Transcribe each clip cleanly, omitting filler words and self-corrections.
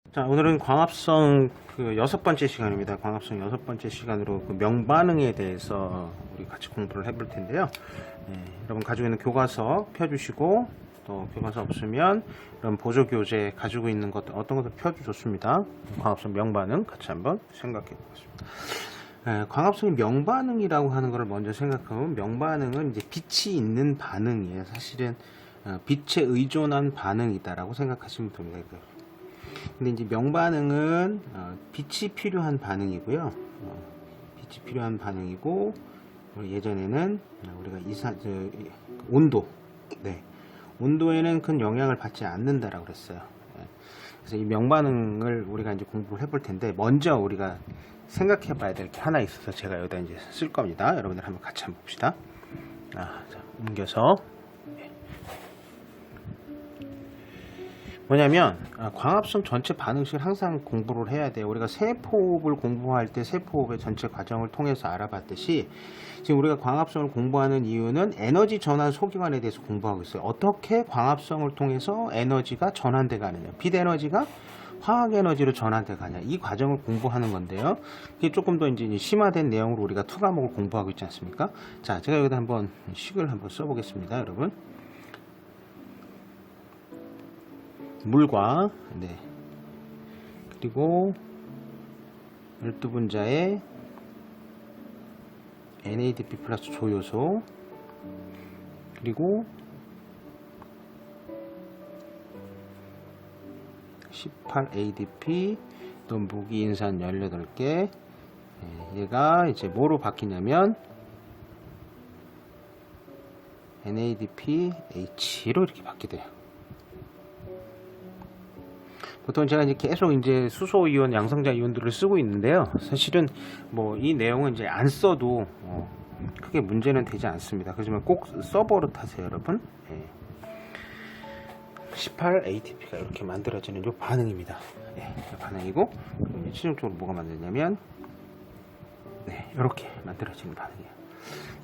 자, 오늘은 광합성 그 6번째 시간입니다. 광합성 6번째 시간으로 그 명반응에 대해서 우리 같이 공부를 해볼 텐데요. 여러분 가지고 있는 교과서 펴주시고, 또 교과서 없으면 이런 보조 교재 가지고 있는 것 어떤 것도 펴도 좋습니다. 광합성 명반응 같이 한번 생각해 보겠습니다. 광합성의 명반응이라고 하는 것을 먼저 생각하면, 명반응은 이제 빛이 있는 반응이에요. 사실은 빛에 의존한 반응이다라고 생각하시면 됩니다. 근데 이제 명반응은 빛이 필요한 반응이고요. 빛이 필요한 반응이고, 예전에는 우리가 온도, 온도에는 큰 영향을 받지 않는다라고 그랬어요. 그래서 이 명반응을 우리가 이제 공부를 해볼 텐데, 먼저 우리가 생각해 봐야 될 게 하나 있어서 제가 여기다 이제 쓸 겁니다. 여러분들 한번 같이 한번 봅시다. 자, 옮겨서. 뭐냐면 광합성 전체 반응식을 항상 공부를 해야 돼요. 우리가 세포호흡을 공부할 때 세포호흡의 전체 과정을 통해서 알아봤듯이, 지금 우리가 광합성을 공부하는 이유는 에너지 전환 소기관에 대해서 공부하고 있어요. 어떻게 광합성을 통해서 에너지가 전환돼 가느냐, 빛 에너지가 화학 에너지로 전환돼 가냐, 이 과정을 공부하는 건데요. 이게 조금 더 이제 심화된 내용으로 우리가 2과목을 공부하고 있지 않습니까? 자, 제가 여기다 한번 식을 한번 써보겠습니다, 여러분. 물과, 그리고 12분자의 NADP 플러스 조요소, 그리고 18ADP 또 무기인산 18개, 얘가 이제 뭐로 바뀌냐면 NADPH로 이렇게 바뀌대요. 보통 제가 이제 계속 이제 수소 이온, 양성자 이온들을 쓰고 있는데요. 사실은 뭐 이 내용은 이제 안 써도 크게 문제는 되지 않습니다. 그렇지만 꼭 써버릇하세요, 여러분. 18ATP가 이렇게 만들어지는 요 반응입니다. 반응이고, 그럼 최종적으로 뭐가 만드냐면 이렇게 만들어지는 반응이에요.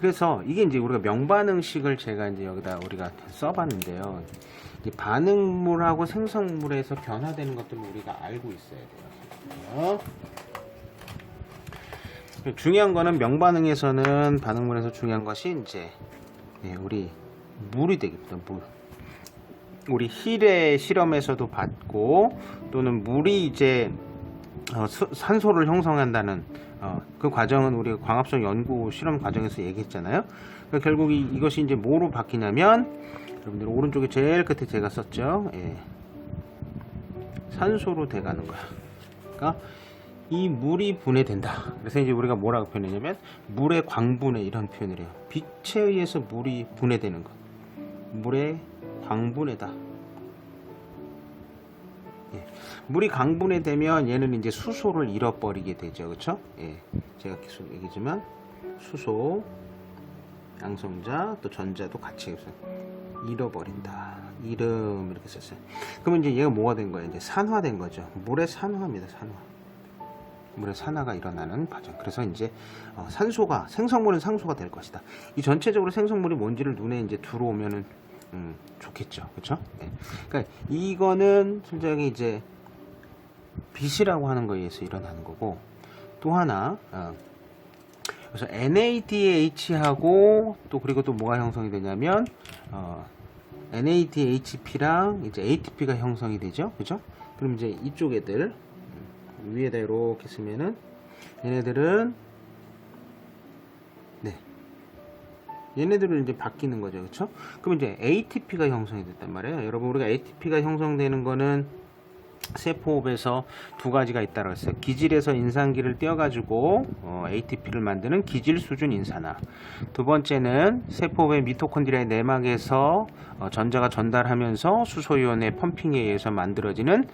그래서 이게 이제 우리가 명반응식을 제가 이제 여기다 우리가 써봤는데요. 반응물하고 생성물에서 변화되는 것들을 우리가 알고 있어야 돼요. 중요한 거는, 명반응에서는 반응물에서 중요한 것이 이제 우리 물이 되겠다. 물. 우리 힐의 실험에서도 봤고, 또는 물이 이제 산소를 형성한다는 그 과정은 우리가 광합성 연구 실험 과정에서 얘기했잖아요. 그러니까 결국 이것이 이제 뭐로 바뀌냐면, 여러분들 오른쪽에 제일 끝에 제가 썼죠. 산소로 돼가는 거야. 그러니까 이 물이 분해된다. 그래서 이제 우리가 뭐라고 표현했냐면, 물의 광분해, 이런 표현을 해요. 빛에 의해서 물이 분해되는 것, 물의 광분해다. 물이 광분해되면 얘는 이제 수소를 잃어버리게 되죠, 그렇죠? 제가 계속 얘기지만 수소, 양성자, 또 전자도 같이 해서 잃어버린다. 이름 이렇게 썼어요. 그러면 이제 얘가 뭐가 된 거예요? 이제 산화된 거죠. 물의 산화입니다. 산화. 물의 산화가 일어나는 과정. 그래서 이제 산소가, 생성물은 산소가 될 것이다. 이 전체적으로 생성물이 뭔지를 눈에 이제 들어오면은 좋겠죠, 그렇죠? 그러니까 이거는 솔직히 이제 빛이라고 하는 거에 의해서 일어나는 거고, 또 하나 그래서 NADH하고 또 그리고 또 뭐가 형성이 되냐면 NADHP랑 이제 ATP가 형성이 되죠, 그죠? 그럼 이제 이쪽 애들 위에다 이렇게 쓰면은 얘네들은 얘네들은 이제 바뀌는 거죠, 그쵸? 그럼 이제 ATP가 형성이 됐단 말이에요. 여러분, 우리가 ATP가 형성되는 거는 세포호흡에서 두 가지가 있다고 했어요. 기질에서 인산기를 떼어가지고 ATP를 만드는 기질 수준 인산화. 두 번째는 세포호흡의 미토콘드리아의 내막에서 전자가 전달하면서 수소이온의 펌핑에 의해서 만들어지는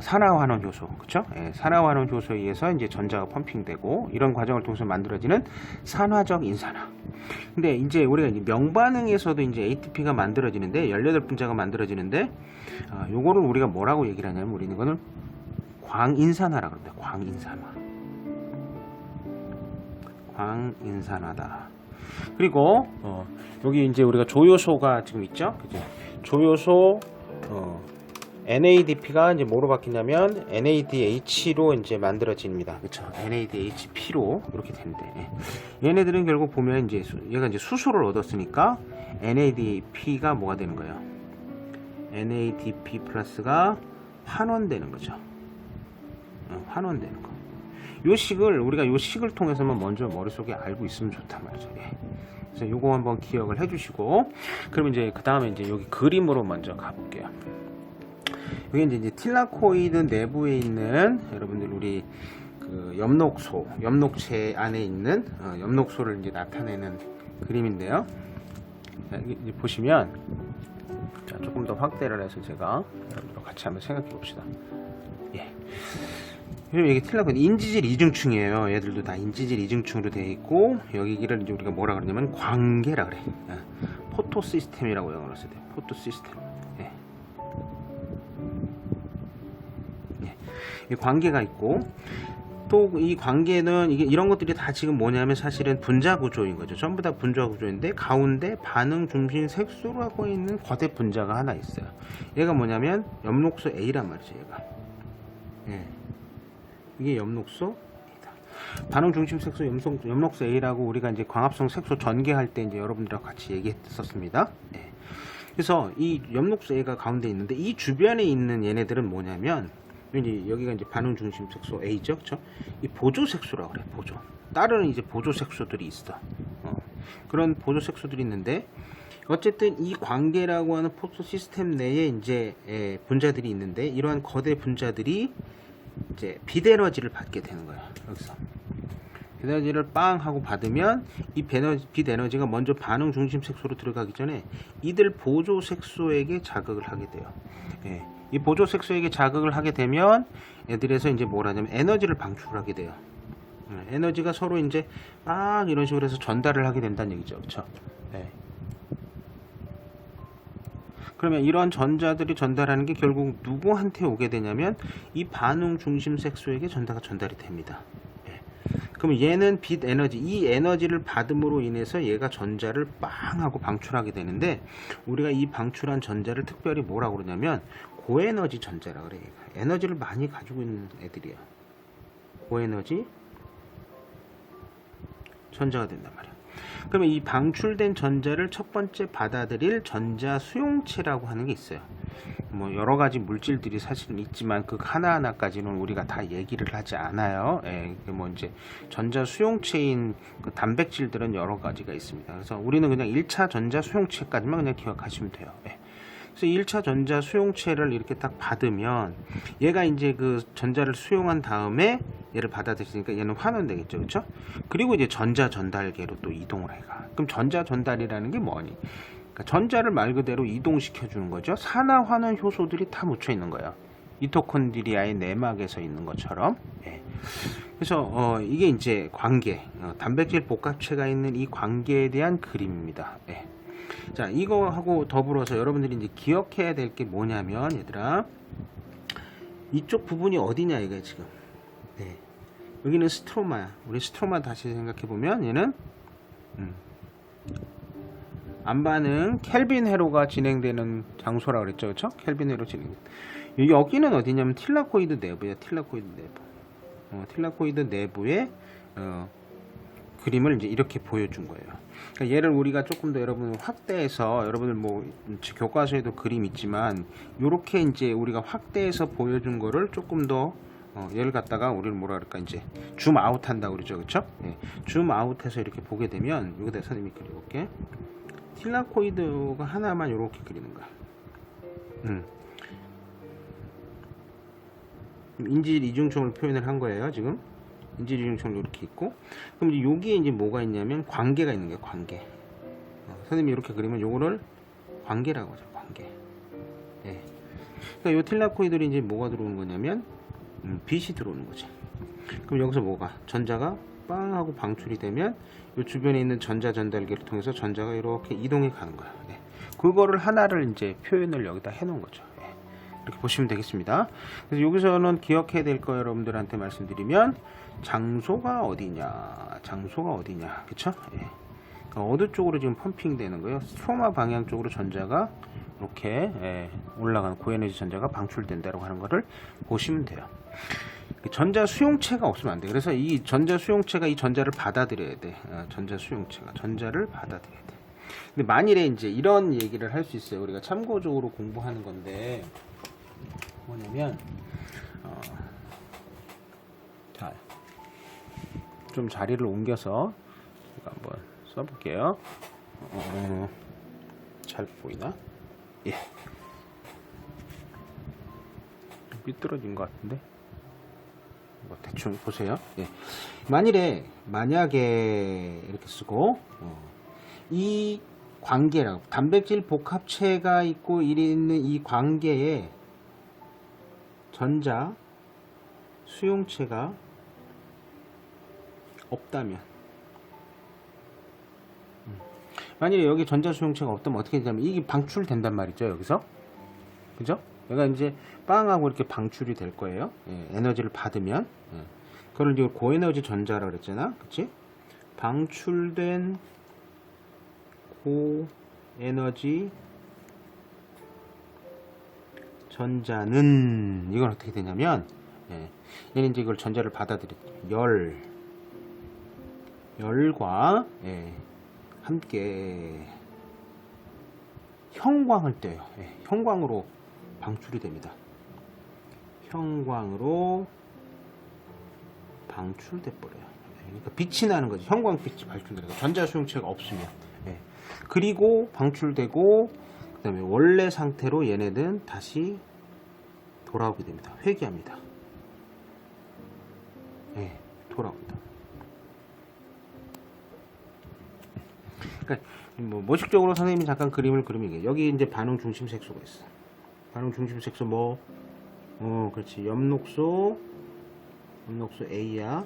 산화환원 효소, 그렇죠? 산화환원 효소에 의해서 이제 전자가 펌핑되고, 이런 과정을 통해서 만들어지는 산화적 인산화. 근데 이제 우리가 이제 명반응에서도 이제 ATP가 만들어지는데, 18분자가 만들어지는데, 요거를 우리가 뭐라고 얘기를 하냐면, 우리는 이거는 광인산화라고 합니다. 광인산화다. 그리고 여기 이제 우리가 조요소가 지금 있죠, 그죠? 조요소 NADP가 이제 뭐로 바뀌냐면 NADH로 이제 만들어집니다. 그렇죠? NADHP로 이렇게 되는데 얘네들은 결국 보면 이제 얘가 이제 수소를 얻었으니까 NADP가 뭐가 되는 거예요? NADP 플러스가 환원되는 거죠. 환원되는 거. 요 식을 우리가 요 식을 통해서만 먼저 머릿속에 알고 있으면 좋단 말이죠. 예. 그래서 요거 한번 기억을 해주시고, 그러면 이제 그 다음에 이제 여기 그림으로 먼저 가볼게요. 여기 이제 틸라코이드 내부에 있는 여러분들 우리 그 엽록소, 엽록체 안에 있는 엽록소를 이제 나타내는 그림인데요. 자, 이제 보시면 자, 조금 더 확대를 해서 제가 여러분들과 같이 한번 생각해 봅시다. 예. 그럼 이게 틸라코이드 인지질 이중층이에요. 얘들도 다 인지질 이중층으로 되어 있고, 여기를 이제 우리가 뭐라 그러냐면 광계라 그래. 포토 시스템이라고 영어로 써야 돼. 포토 시스템. 예. 예. 이 광계가 있고, 또 이 관계는 이런 것들이 다 지금 뭐냐면 사실은 분자 구조인 거죠. 전부 다 분자 구조인데 가운데 반응 중심 색소로 하고 있는 거대 분자가 하나 있어요. 얘가 뭐냐면 엽록소 A란 말이죠. 얘가. 예. 이게 엽록소 A다. 반응 중심 색소 엽록소 A라고 우리가 이제 광합성 색소 전개할 때 이제 여러분들하고 같이 얘기했었습니다. 예. 그래서 이 엽록소 A가 가운데 있는데 이 주변에 있는 얘네들은 뭐냐면 이제 여기가 이제 반응 중심 색소 A죠, 그렇죠? 이 보조 색소라고 그래, 보조. 다른 이제 보조 색소들이 있어. 그런 보조 색소들이 있는데 어쨌든 이 관계라고 하는 포토 시스템 내에 이제 분자들이 있는데 이러한 거대 분자들이 이제 빛에너지를 받게 되는 거야. 여기서 빛에너지를 빵 하고 받으면 이 빛에너지가 먼저 반응 중심 색소로 들어가기 전에 이들 보조 색소에게 자극을 하게 돼요. 예. 이 보조 색소에게 자극을 하게 되면 애들에서 이제 뭘 하냐면 에너지를 방출하게 돼요. 에너지가 서로 이제 막 이런 식으로 해서 전달을 하게 된다는 얘기죠. 그렇죠? 네. 그러면 이런 전자들이 전달하는 게 결국 누구한테 오게 되냐면 이 반응 중심 색소에게 전달이 됩니다. 네. 그럼 얘는 빛 에너지, 이 에너지를 받음으로 인해서 얘가 전자를 빵 하고 방출하게 되는데 우리가 이 방출한 전자를 특별히 뭐라고 그러냐면 고에너지 전자라 그래. 얘가 에너지를 많이 가지고 있는 애들이야. 고에너지 전자가 된단 말이야. 그러면 이 방출된 전자를 첫 번째 받아들일 전자 수용체라고 하는 게 있어요. 뭐 여러 가지 물질들이 사실은 있지만 그 하나하나까지는 우리가 다 얘기를 하지 않아요. 예, 뭐 이제 전자 수용체인 그 단백질들은 여러 가지가 있습니다. 그래서 우리는 그냥 1차 전자 수용체까지만 그냥 기억하시면 돼요. 예. 그래서 1차 전자 수용체를 이렇게 딱 받으면 얘가 이제 그 전자를 수용한 다음에 얘를 받아들이니까 얘는 환원되겠죠. 그렇죠? 그리고 이제 전자 전달계로 또 이동을 해가. 그럼 전자 전달이라는 게 뭐니? 그러니까 전자를 말 그대로 이동시켜 주는 거죠. 산화 환원 효소들이 다 묻혀 있는 거예요. 미토콘드리아의 내막에서 있는 것처럼. 예. 그래서 이게 이제 관계, 단백질 복합체가 있는 이 관계에 대한 그림입니다. 예. 자, 이거하고 더불어서 여러분들이 이제 기억해야 될 게 뭐냐면, 얘들아, 이쪽 부분이 어디냐, 이게 지금. 네. 여기는 스트로마야. 우리 스트로마 다시 생각해 보면, 얘는, 안반응 켈빈 회로가 진행되는 장소라고 그랬죠, 그쵸? 켈빈 회로 진행. 여기는 어디냐면, 틸라코이드 내부야, 틸라코이드 내부. 틸라코이드 내부에, 그림을 이제 이렇게 보여준 거예요. 그러니까 얘를 우리가 조금 더 여러분 확대해서 여러분들 뭐 교과서에도 그림 있지만 이렇게 이제 우리가 확대해서 보여준 거를 조금 더 얘를 갖다가 우리는 뭐라 그럴까 이제 줌 아웃 한다고 그러죠. 그쵸? 예. 줌 아웃해서 이렇게 보게 되면 여기다 선생님이 그려볼게. 틸라코이드가 하나만 이렇게 그리는 거야. 인질 이중성을 표현을 한 거예요. 지금 인질 이중성이 이렇게 있고, 그럼 이제 여기에 이제 뭐가 있냐면 관계가 있는 거예요. 관계. 선생님이 이렇게 그리면 요거를 관계라고 하죠. 관계. 예. 그러니까 요 틸라코이드들이 이제 뭐가 들어오는 거냐면 빛이 들어오는 거지. 그럼 여기서 뭐가 전자가 빵 하고 방출이 되면 요 주변에 있는 전자 전달기를 통해서 전자가 이렇게 이동해 가는 거야. 예. 그거를 하나를 이제 표현을 여기다 해 놓은 거죠. 예. 이렇게 보시면 되겠습니다. 그래서 여기서는 기억해야 될 거 여러분들한테 말씀드리면 장소가 어디냐, 그쵸? 예. 그러니까 어느 쪽으로 지금 펌핑 되는 거예요? 스트로마 방향 쪽으로 전자가 이렇게 올라가는 고에너지 전자가 방출된다고 하는 것을 보시면 돼요. 전자 수용체가 없으면 안 돼. 그래서 이 전자 수용체가 이 전자를 받아들여야 돼. 전자 수용체가 전자를 받아들여야 돼. 근데 만일에 이제 이런 얘기를 할 수 있어요. 우리가 참고적으로 공부하는 건데 뭐냐면 자, 좀 자리를 옮겨서 제가 한번 써볼게요. 잘 보이나? 예. 삐뚤어진 것 같은데. 뭐 대충 보세요. 예. 만약에 이렇게 쓰고 이 관계라고 단백질 복합체가 있고 있는 이 관계에 전자 수용체가 없다면, 만약에 여기 전자 수용체가 없다면 어떻게 되냐면 이게 방출된단 말이죠. 여기서, 그죠? 얘가 이제 빵하고 이렇게 방출이 될 거예요. 에너지를 받으면. 그걸 이제 고에너지 전자라 그랬잖아, 그치? 방출된 고에너지 전자는 이건 어떻게 되냐면, 얘는 이제 이걸 전자를 받아들여 열과 함께 형광을 떼요. 형광으로 방출이 됩니다. 형광으로 방출돼 버려요. 그러니까 빛이 나는 거지. 형광빛이 발출되는 거. 전자 수용체가 없으면. 그리고 방출되고 그 다음에 원래 상태로 얘네는 다시 돌아오게 됩니다. 회귀합니다. 돌아온다. 그러니까 뭐 모식적으로 선생님이 잠깐 그림을 그리면 이게 여기 이제 반응 중심 색소가 있어. 반응 중심 색소 뭐? 그렇지. 엽록소 A야.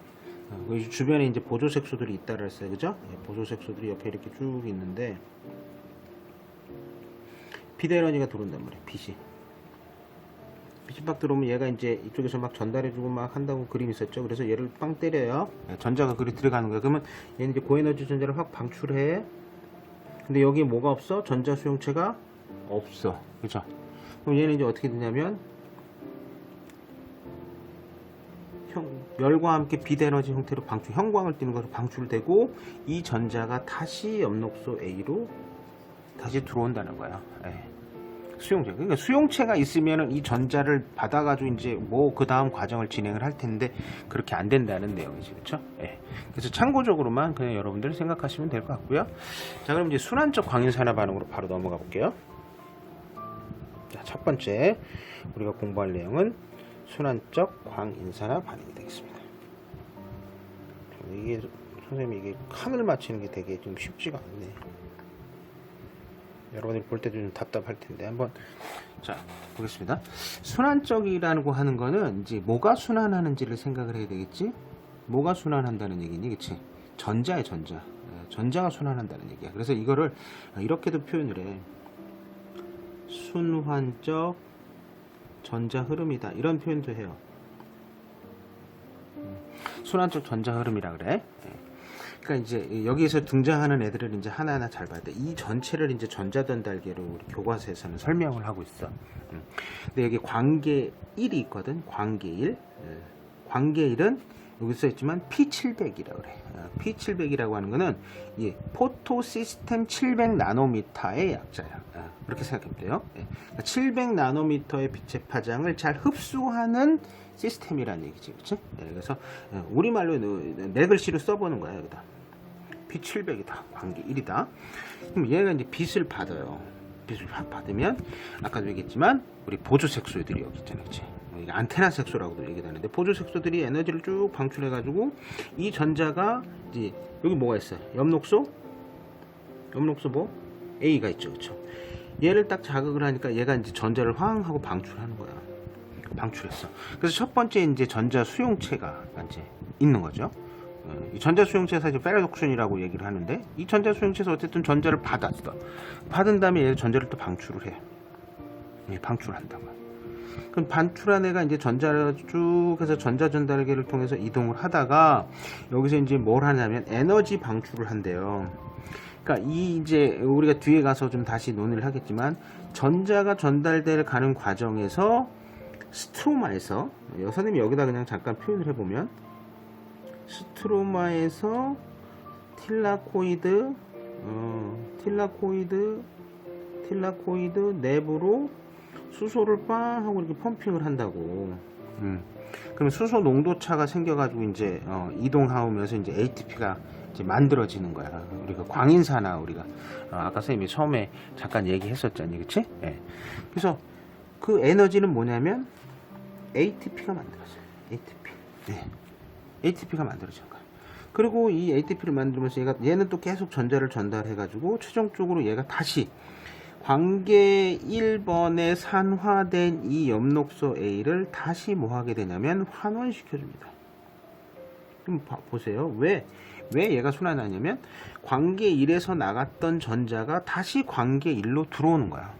그 주변에 이제 보조 색소들이 있다 그랬어요, 그죠? 보조 색소들이 옆에 이렇게 쭉 있는데 비데러니가 들어온단 말이야. 빛이 막 들어오면 얘가 이제 이쪽에서 막 전달해주고 막 한다고 그림이 있었죠. 그래서 얘를 빵 때려요. 전자가 그리 들어가는 거야. 그러면 얘는 이제 고에너지 전자를 확 방출해. 근데 여기에 뭐가 없어? 전자 수용체가 없어. 그죠? 그럼 얘는 이제 어떻게 되냐면 열과 함께 비데너지 형태로 형광을 띠는 것으로 방출되고 이 전자가 다시 엽록소 A로 다시 들어온다는 거야. 수용체. 그러니까 수용체가 있으면은 이 전자를 받아가지고 이제 뭐 그 다음 과정을 진행을 할 텐데 그렇게 안 된다는 내용이지, 그렇죠? 그래서 참고적으로만 그냥 여러분들 생각하시면 될 것 같고요. 자, 그럼 이제 순환적 광인산화 반응으로 바로 넘어가 볼게요. 자, 첫 번째 우리가 공부할 내용은 순환적 광인산화 반응이 되겠습니다. 이게 선생님이 이게 칸을 맞추는 게 되게 좀 쉽지가 않네. 여러분들이 볼 때도 좀 답답할 텐데 한번 자 보겠습니다. 순환적이라고 하는 거는 이제 뭐가 순환하는지를 생각을 해야 되겠지. 뭐가 순환한다는 얘기니, 그치? 전자야, 전자. 전자가 순환한다는 얘기야. 그래서 이거를 이렇게도 표현을 해. 순환적 전자 흐름이다. 이런 표현도 해요. 순환적 전자 흐름이라 그래. 그러니까 이제 여기에서 등장하는 애들을 이제 하나하나 잘 봐야 돼. 이 전체를 이제 전자전달계로 우리 교과서에서는 설명을 하고 있어. 근데 여기 관계 1이 있거든. 관계 1. 관계 1은 여기 써 있지만 P700이라고 그래. P700이라고 하는 거는 포토 시스템 700 나노미터의 약자야. 그렇게 생각하면 돼요. 700 나노미터의 빛의 파장을 잘 흡수하는 시스템이라는 얘기지, 그치? 그래서 우리말로 내 글씨로 써보는 거야. 여기다 P700이다, 관계 1이다. 그럼 얘가 이제 빛을 받아요. 빛을 받으면 아까도 얘기했지만 우리 보조 색소들이 여기 있잖아, 그치? 이게 안테나 색소라고도 얘기하는데 보조 색소들이 에너지를 쭉 방출해가지고 이 전자가 이제 여기 뭐가 있어요? 엽록소 뭐 A가 있죠, 그쵸? 얘를 딱 자극을 하니까 얘가 이제 전자를 황 하고 방출하는 거야. 방출했어. 그래서 첫 번째 이제 전자 수용체가 이제 있는 거죠. 이 전자 수용체가 사실 페라독션이라고 얘기를 하는데 이 전자 수용체에서 어쨌든 전자를 받았어. 받은 다음에 얘 전자를 또 방출을 해. 방출한다고. 그럼 방출한 애가 이제 전자를 쭉 해서 전자 전달계를 통해서 이동을 하다가 여기서 이제 뭘 하냐면 에너지 방출을 한대요. 그러니까 이 이제 우리가 뒤에 가서 좀 다시 논의를 하겠지만 전자가 전달될 가는 과정에서 스트로마에서 선생님이 여기다 그냥 잠깐 표현을 해보면 스트로마에서 틸라코이드 내부로 수소를 빵 하고 이렇게 펌핑을 한다고. 그러면 수소 농도차가 생겨가지고 이제 이동하면서 이제 ATP가 이제 만들어지는 거야. 우리가 광인산화 우리가 아까 선생님이 처음에 잠깐 얘기했었잖니, 그치? 예. 그래서 그 에너지는 뭐냐면 ATP가 만들어져요. ATP. 예. ATP가 만들어지는 거야. 그리고 이 ATP를 만들면서 얘는 또 계속 전자를 전달해가지고 최종적으로 얘가 다시 관계 1번에 산화된 이 엽록소 A를 다시 뭐 하게 되냐면 환원시켜줍니다. 그럼 보세요. 왜 얘가 순환하냐면 관계 1에서 나갔던 전자가 다시 관계 1로 들어오는 거야.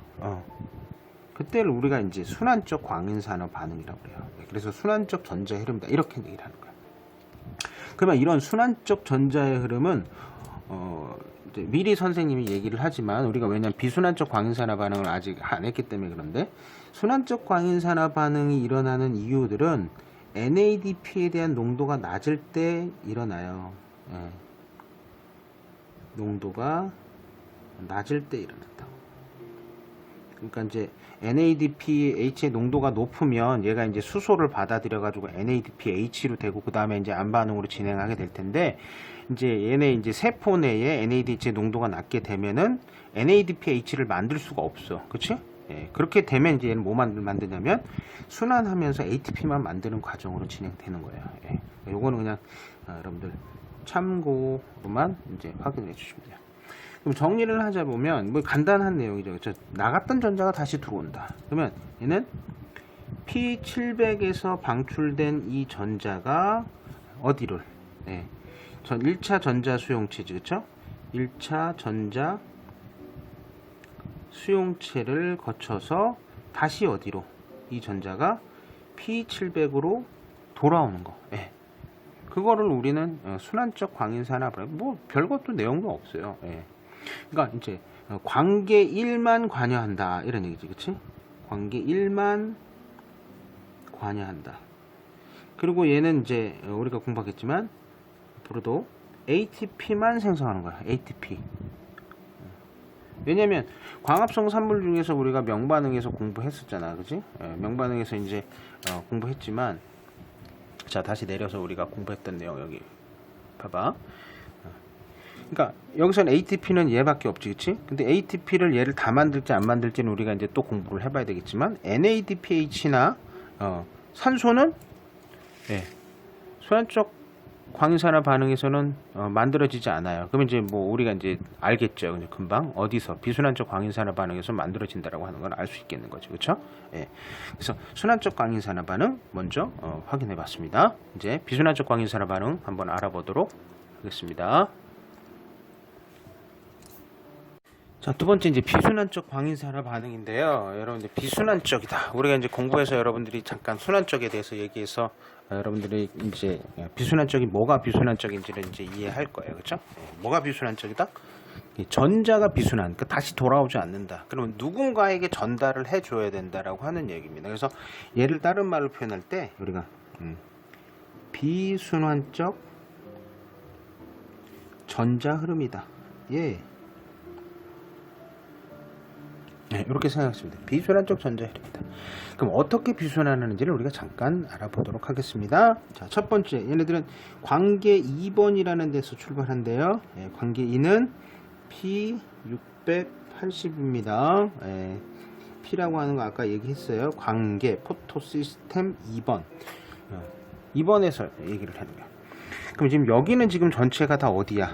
그때를 우리가 이제 순환적 광인산화 반응이라고 해요. 그래서 순환적 전자의 흐름이다. 이렇게 얘기를 하는 거야. 그러면 이런 순환적 전자의 흐름은 미리 선생님이 얘기를 하지만 우리가 왜냐면 비순환적 광인산화 반응을 아직 안 했기 때문에 그런데 순환적 광인산화 반응이 일어나는 이유들은 NADP에 대한 농도가 낮을 때 일어나요. 예. 농도가 낮을 때 일어난다고. 그러니까 이제 NADPH의 농도가 높으면 얘가 이제 수소를 받아들여 가지고 NADPH로 되고 그 다음에 이제 암반응으로 진행하게 될 텐데 이제 얘네 이제 세포 내에 NADH의 농도가 낮게 되면은 NADPH를 만들 수가 없어. 그치? 예, 그렇게 되면 이제 얘는 뭐 만드냐면 순환하면서 ATP만 만드는 과정으로 진행되는 거예요. 예, 요거는 그냥 여러분들 참고로만 이제 확인해 주시면 돼요. 그럼 정리를 하자 보면 뭐 간단한 내용이죠. 나갔던 전자가 다시 들어온다. 그러면 얘는 P700에서 방출된 이 전자가 어디를? 네. 1차 전자 수용체지, 그쵸? 1차 전자 수용체를 거쳐서 다시 어디로? 이 전자가 P700으로 돌아오는 거. 네. 그거를 우리는 순환적 광인산화, 뭐 별것도 내용도 없어요. 네. 그러니까 이제 관계 1만 관여한다 이런 얘기지, 그치? 관계 1만 관여한다. 그리고 얘는 이제 우리가 공부하겠지만 앞으로도 ATP만 생성하는 거야. ATP. 왜냐면 광합성 산물 중에서 우리가 명반응에서 공부했었잖아, 그치? 명반응에서 이제 공부했지만 자 다시 내려서 우리가 공부했던 내용 여기 봐봐. 그러니까 여기서는 ATP는 얘밖에 없지, 그치? 근데 ATP를 얘를 다 만들지 안 만들지는 우리가 이제 또 공부를 해봐야 되겠지만 NADPH나 산소는 순환적 광인산화 반응에서는 만들어지지 않아요. 그러면 이제 뭐 우리가 이제 알겠죠, 금방 어디서 비순환적 광인산화 반응에서 만들어진다라고 하는 걸 알 수 있겠는 거죠, 그렇죠? 예. 그래서 순환적 광인산화 반응 먼저 확인해봤습니다. 이제 비순환적 광인산화 반응 한번 알아보도록 하겠습니다. 자, 두 번째 이제 비순환적 광인산화 반응인데요. 여러분들 비순환적이다. 우리가 이제 공부해서 여러분들이 잠깐 순환적에 대해서 얘기해서 여러분들이 이제 비순환적이 뭐가 비순환적인지를 이제 이해할 거예요. 그렇죠? 뭐가 비순환적이다? 전자가 비순환, 그러니까 다시 돌아오지 않는다. 그러면 누군가에게 전달을 해줘야 된다라고 하는 얘기입니다. 그래서 얘를 다른 말로 표현할 때 우리가 비순환적 전자 흐름이다. 예. 네, 이렇게 생각하시면 돼요. 비순환적 전자 흐름이다. 그럼 어떻게 비순환하는지를 우리가 잠깐 알아보도록 하겠습니다. 자, 첫 번째, 얘네들은 관계 2번이라는 데서 출발한대요. 네, 관계 2는 P680입니다. 네, P라고 하는 거 아까 얘기했어요. 관계 포토시스템 2번. 2번에서 얘기를 하는 거야. 그럼 지금 여기는 지금 전체가 다 어디야?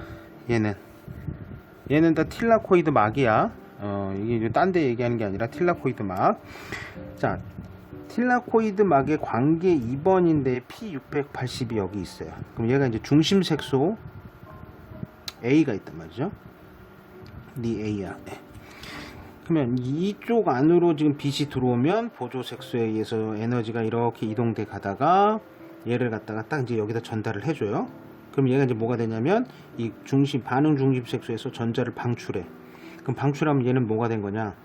얘는 다 틸라코이드 막이야. 이게 딴 데 얘기하는 게 아니라 틸라코이드 막. 자, 틸라코이드 막의 관계 2번인데 P680이 여기 있어요. 그럼 얘가 이제 중심 색소 A가 있단 말이죠. 니 A야. 네. 그러면 이쪽 안으로 지금 빛이 들어오면 보조 색소에 의해서 에너지가 이렇게 이동돼 가다가 얘를 갖다가 딱 이제 여기다 전달을 해줘요. 그럼 얘가 이제 뭐가 되냐면 이 중심 반응 중심 색소에서 전자를 방출해. 그럼 방출하면 얘는 뭐가 된 거냐?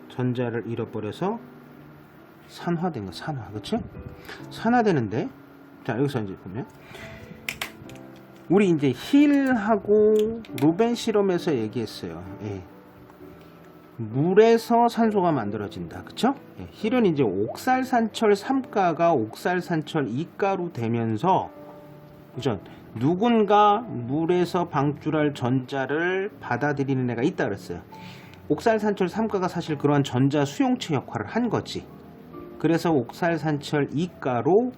전자를 잃어버려서 산화된 거, 산화, 그치? 산화되는데, 자 여기서 이제 보면 우리 이제 힐하고 루벤 실험에서 얘기했어요. 예. 물에서 산소가 만들어진다, 그쵸? 예. 힐은 이제 옥살산철 3가가 옥살산철 2가로 되면서, 그죠? 누군가 물에서 방출할 전자를 받아들이는 애가 있다 그랬어요. 옥살산철 3가가 사실 그러한 전자 수용체 역할을 한 거지. 그래서 옥살산철 2가로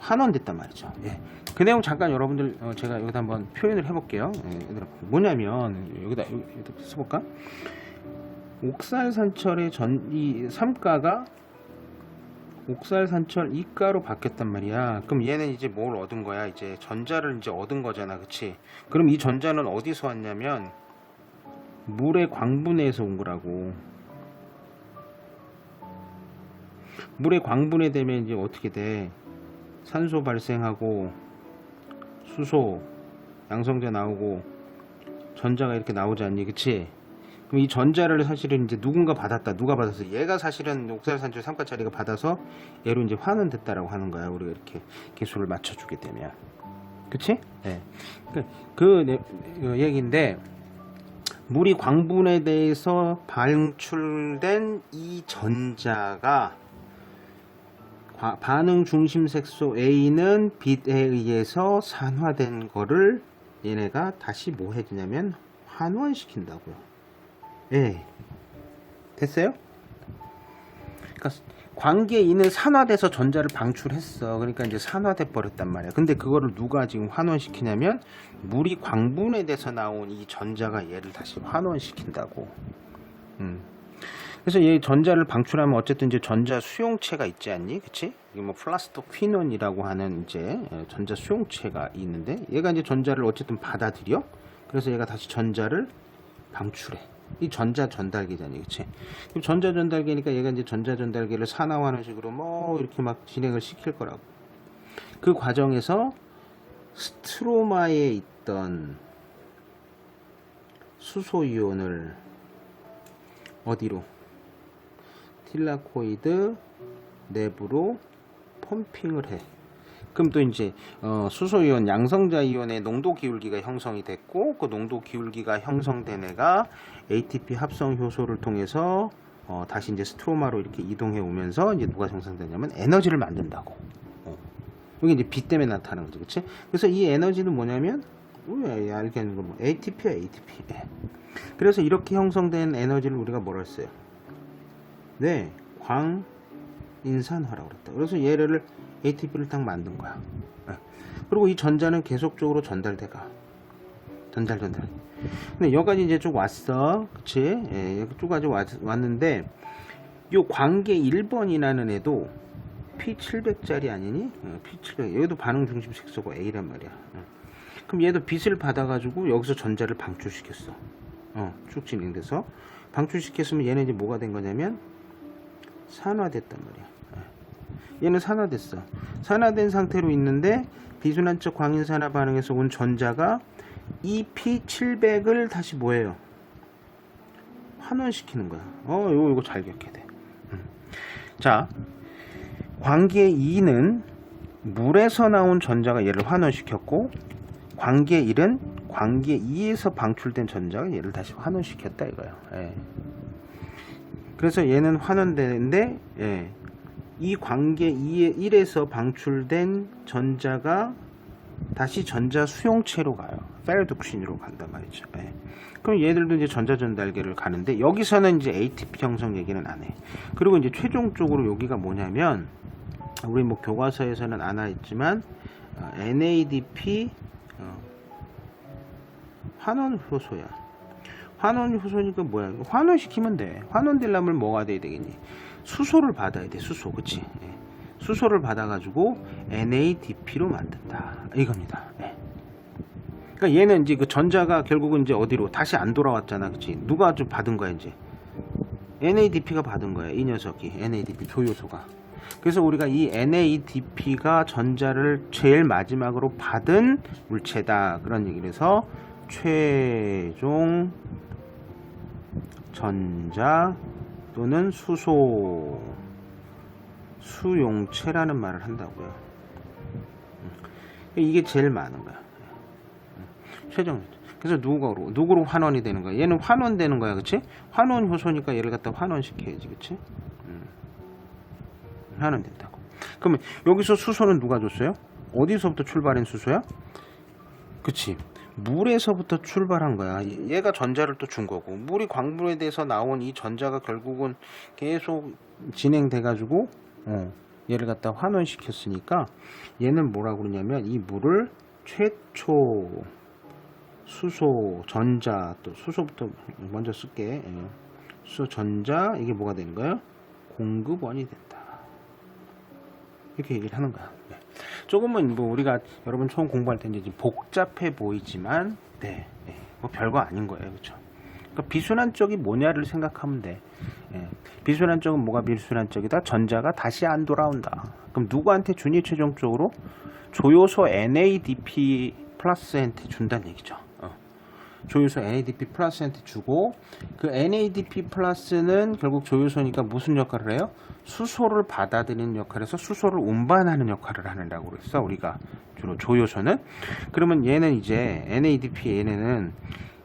환원됐단 말이죠. 예. 그 내용 잠깐 여러분들 제가 여기다 한번 표현을 해볼게요. 예, 얘들아, 뭐냐면 여기다 써볼까? 옥살산철의 이 3가가 옥살산철 2가로 바뀌었단 말이야. 그럼 얘는 이제 뭘 얻은 거야? 이제 전자를 이제 얻은 거잖아, 그치? 그럼 이 전자는 어디서 왔냐면 물의 광분해에서 온 거라고. 물의 광분해 되면 이제 어떻게 돼? 산소 발생하고 수소, 양성자 나오고 전자가 이렇게 나오지 않니, 그치? 그럼 이 전자를 사실은 이제 누군가 받았다. 누가 받았어? 얘가 사실은 옥살산철 3가짜리가 받아서 얘로 이제 환원됐다라고 하는 거야. 우리가 이렇게 개수를 맞춰주게 되면, 그치? 네. 그 얘기인데, 물이 광분에 대해서 방출된 이 전자가 반응 중심 색소 A는 빛에 의해서 산화된 거를 얘네가 다시 뭐 해주냐면 환원시킨다고요. 예. 됐어요? 그러니까 관계 E는 산화돼서 전자를 방출했어. 그러니까 이제 산화돼 버렸단 말이야. 근데 그거를 누가 지금 환원시키냐면 물이 광분해 돼서 나온 이 전자가 얘를 다시 환원시킨다고. 그래서 얘 전자를 방출하면 어쨌든 이제 전자 수용체가 있지 않니? 그치? 이게 뭐 플라스토퀴논이라고 하는 이제 전자 수용체가 있는데 얘가 이제 전자를 어쨌든 받아들여. 그래서 얘가 다시 전자를 방출해. 이 전자 전달계잖니, 그치? 그럼 전자 전달계니까 얘가 이제 전자 전달계를 산화하는 식으로 뭐 이렇게 막 진행을 시킬 거라고. 그 과정에서 스트로마에 있던 수소 이온을 어디로? 틸라코이드 내부로 펌핑을 해. 그럼 또 이제 수소이온, 양성자 이온의 농도 기울기가 형성이 됐고, 그 농도 기울기가 형성된 애가 ATP 합성 효소를 통해서 다시 이제 스트로마로 이렇게 이동해 오면서 이제 누가 형성되냐면 에너지를 만든다고. 이게 이제 빛 때문에 나타나는 거죠, 그렇지? 그래서 이 에너지는 뭐냐면 알겠는 거 뭐 ATP야, ATP. 그래서 이렇게 형성된 에너지를 우리가 뭐라 했어요? 네, 광인산화라고 그랬다. 그래서 얘를 ATP를 딱 만든 거야. 그리고 이 전자는 계속적으로 전달돼가. 전달. 근데 여기까지 이제 쭉 왔어. 그치? 예, 쭉까지 왔는데, 요 관계 1번이라는 애도 P700짜리 아니니? P700. 얘도 반응 중심 색소가 A란 말이야. 그럼 얘도 빛을 받아가지고 여기서 전자를 방출시켰어. 쭉 진행돼서. 방출시켰으면 얘는 이제 뭐가 된 거냐면, 산화됐단 말이야. 얘는 산화됐어. 산화된 상태로 있는데 비순환적 광인산화 반응에서 온 전자가 이 P700을 다시 뭐예요? 환원시키는 거야. 이거 잘 기억해야 돼. 자, 관계 2는 물에서 나온 전자가 얘를 환원시켰고, 관계 1은 관계 2에서 방출된 전자가 얘를 다시 환원시켰다 이거야. 예. 그래서 얘는 환원되는데, 예. 이 관계 1에서 방출된 전자가 다시 전자 수용체로 가요. 페르독신으로 간단 말이죠. 예. 그럼 얘들도 이제 전자 전달계를 가는데, 여기서는 이제 ATP 형성 얘기는 안 해. 그리고 이제 최종적으로 여기가 뭐냐면, 우리 뭐 교과서에서는 안 하있지만 NADP 환원 효소야. 환원 효소니까 뭐야? 환원시키면 돼. 환원되려면 뭐가 돼야 되겠니? 수소를 받아야 돼. 수소, 그치? 예. 수소를 받아가지고 NADP로 만든다. 이겁니다. 예. 그러니까 얘는 이제 그 전자가 결국은 이제 어디로 다시 안 돌아왔잖아, 그치? 누가 좀 받은 거야 이제? NADP가 받은 거야, 이 녀석이. NADP 조효소가. 그래서 우리가 이 NADP가 전자를 제일 마지막으로 받은 물체다 그런 얘기를 해서 최종 전자 또는 수용체라는 말을 한다고요. 이게 제일 많은 거야. 최종. 그래서 누구로 환원이 되는 거야? 얘는 환원되는 거야, 그치? 환원 효소니까 얘를 갖다 환원시켜야지, 그치? 환원된다고. 그러면 여기서 수소는 누가 줬어요? 어디서부터 출발한 수소야? 그치? 물에서부터 출발한 거야. 얘가 전자를 또 준 거고, 물이 광분에 대해서 나온 이 전자가 결국은 계속 진행돼 가지고 얘를 갖다 환원시켰으니까 얘는 뭐라고 그러냐면 이 물을 최초 수소 전자, 또 수소부터 먼저 쓸게. 수소 전자, 이게 뭐가 되는 거예요? 공급원이 된다, 이렇게 얘기를 하는 거야. 네. 조금은 뭐 우리가 여러분 처음 공부할 때 이제 복잡해 보이지만 뭐 별거 아닌 거예요, 그렇죠? 그러니까 비순환적이 뭐냐를 생각하면 돼. 비순환적은 뭐가 비순환적이다? 전자가 다시 안 돌아온다. 그럼 누구한테 주니? 최종적으로 조요소 NADP 플러스한테 준다는 얘기죠. 조요소 NADP 플러스한테 주고, 그 NADP 플러스는 결국 조요소니까 무슨 역할을 해요? 수소를 받아들이는 역할에서 수소를 운반하는 역할을 하는다고 그랬어, 우리가 주로 조요소는. 그러면 얘는 이제 NADP 얘네는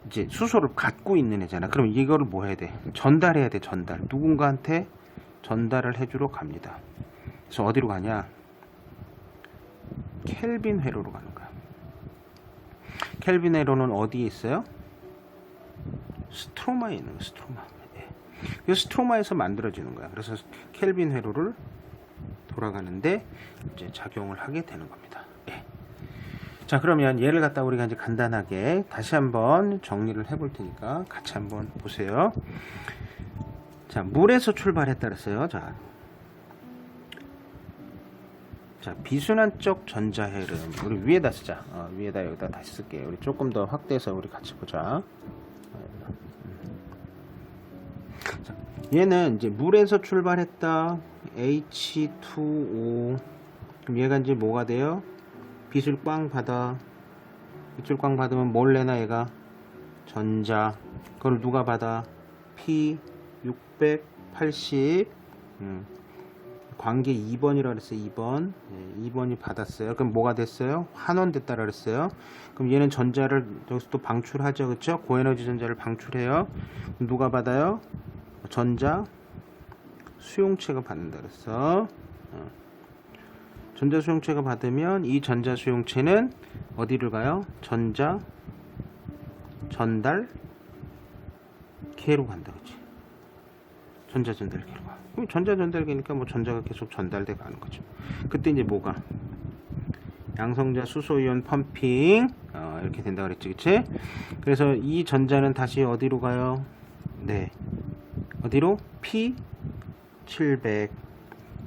이제 수소를 갖고 있는 애잖아. 그럼 이거를 뭐 해야 돼? 전달해야 돼. 전달. 누군가한테 전달을 해주러 갑니다. 그래서 어디로 가냐? 켈빈 회로로 가는 거야. 켈빈 회로는 어디에 있어요? 스트로마에 있는 거야. 스트로마. 그래서 스트로마에서 만들어지는 거야. 그래서 켈빈 회로를 돌아가는데 이제 작용을 하게 되는 겁니다. 자, 그러면 얘를 갖다 우리가 이제 간단하게 다시 한번 정리를 해볼 테니까 같이 한번 보세요. 자, 물에서 출발했다 그랬어요. 자, 비순환적 전자 흐름 우리 위에다 쓰자. 위에다 여기다 다시 쓸게요. 우리 조금 더 확대해서 우리 같이 보자. 자, 얘는 이제 물에서 출발했다. H2O. 그럼 얘가 이제 뭐가 돼요? 빛을 꽝 받아. 빛을 꽝 받으면 뭘 내나 얘가? 전자. 그걸 누가 받아? P680. 관계 2번이라고 그랬어요. 2번. 2번이 받았어요. 그럼 뭐가 됐어요? 환원됐다라 그랬어요. 그럼 얘는 전자를 여기서 또 방출하죠. 그렇죠? 고에너지 전자를 방출해요. 그럼 누가 받아요? 전자 수용체가 받는다 그랬어. 전자 수용체가 받으면 이 전자 수용체는 어디를 가요? 전자 전달 계로 간다, 그치? 전자 전달 계로 가. 그럼 전자 전달계니까 뭐 전자가 계속 전달돼 가는 거죠. 그때 이제 뭐가? 양성자 수소이온 펌핑 이렇게 된다 그랬지, 그치? 그래서 이 전자는 다시 어디로 가요? 네, 어디로? P700.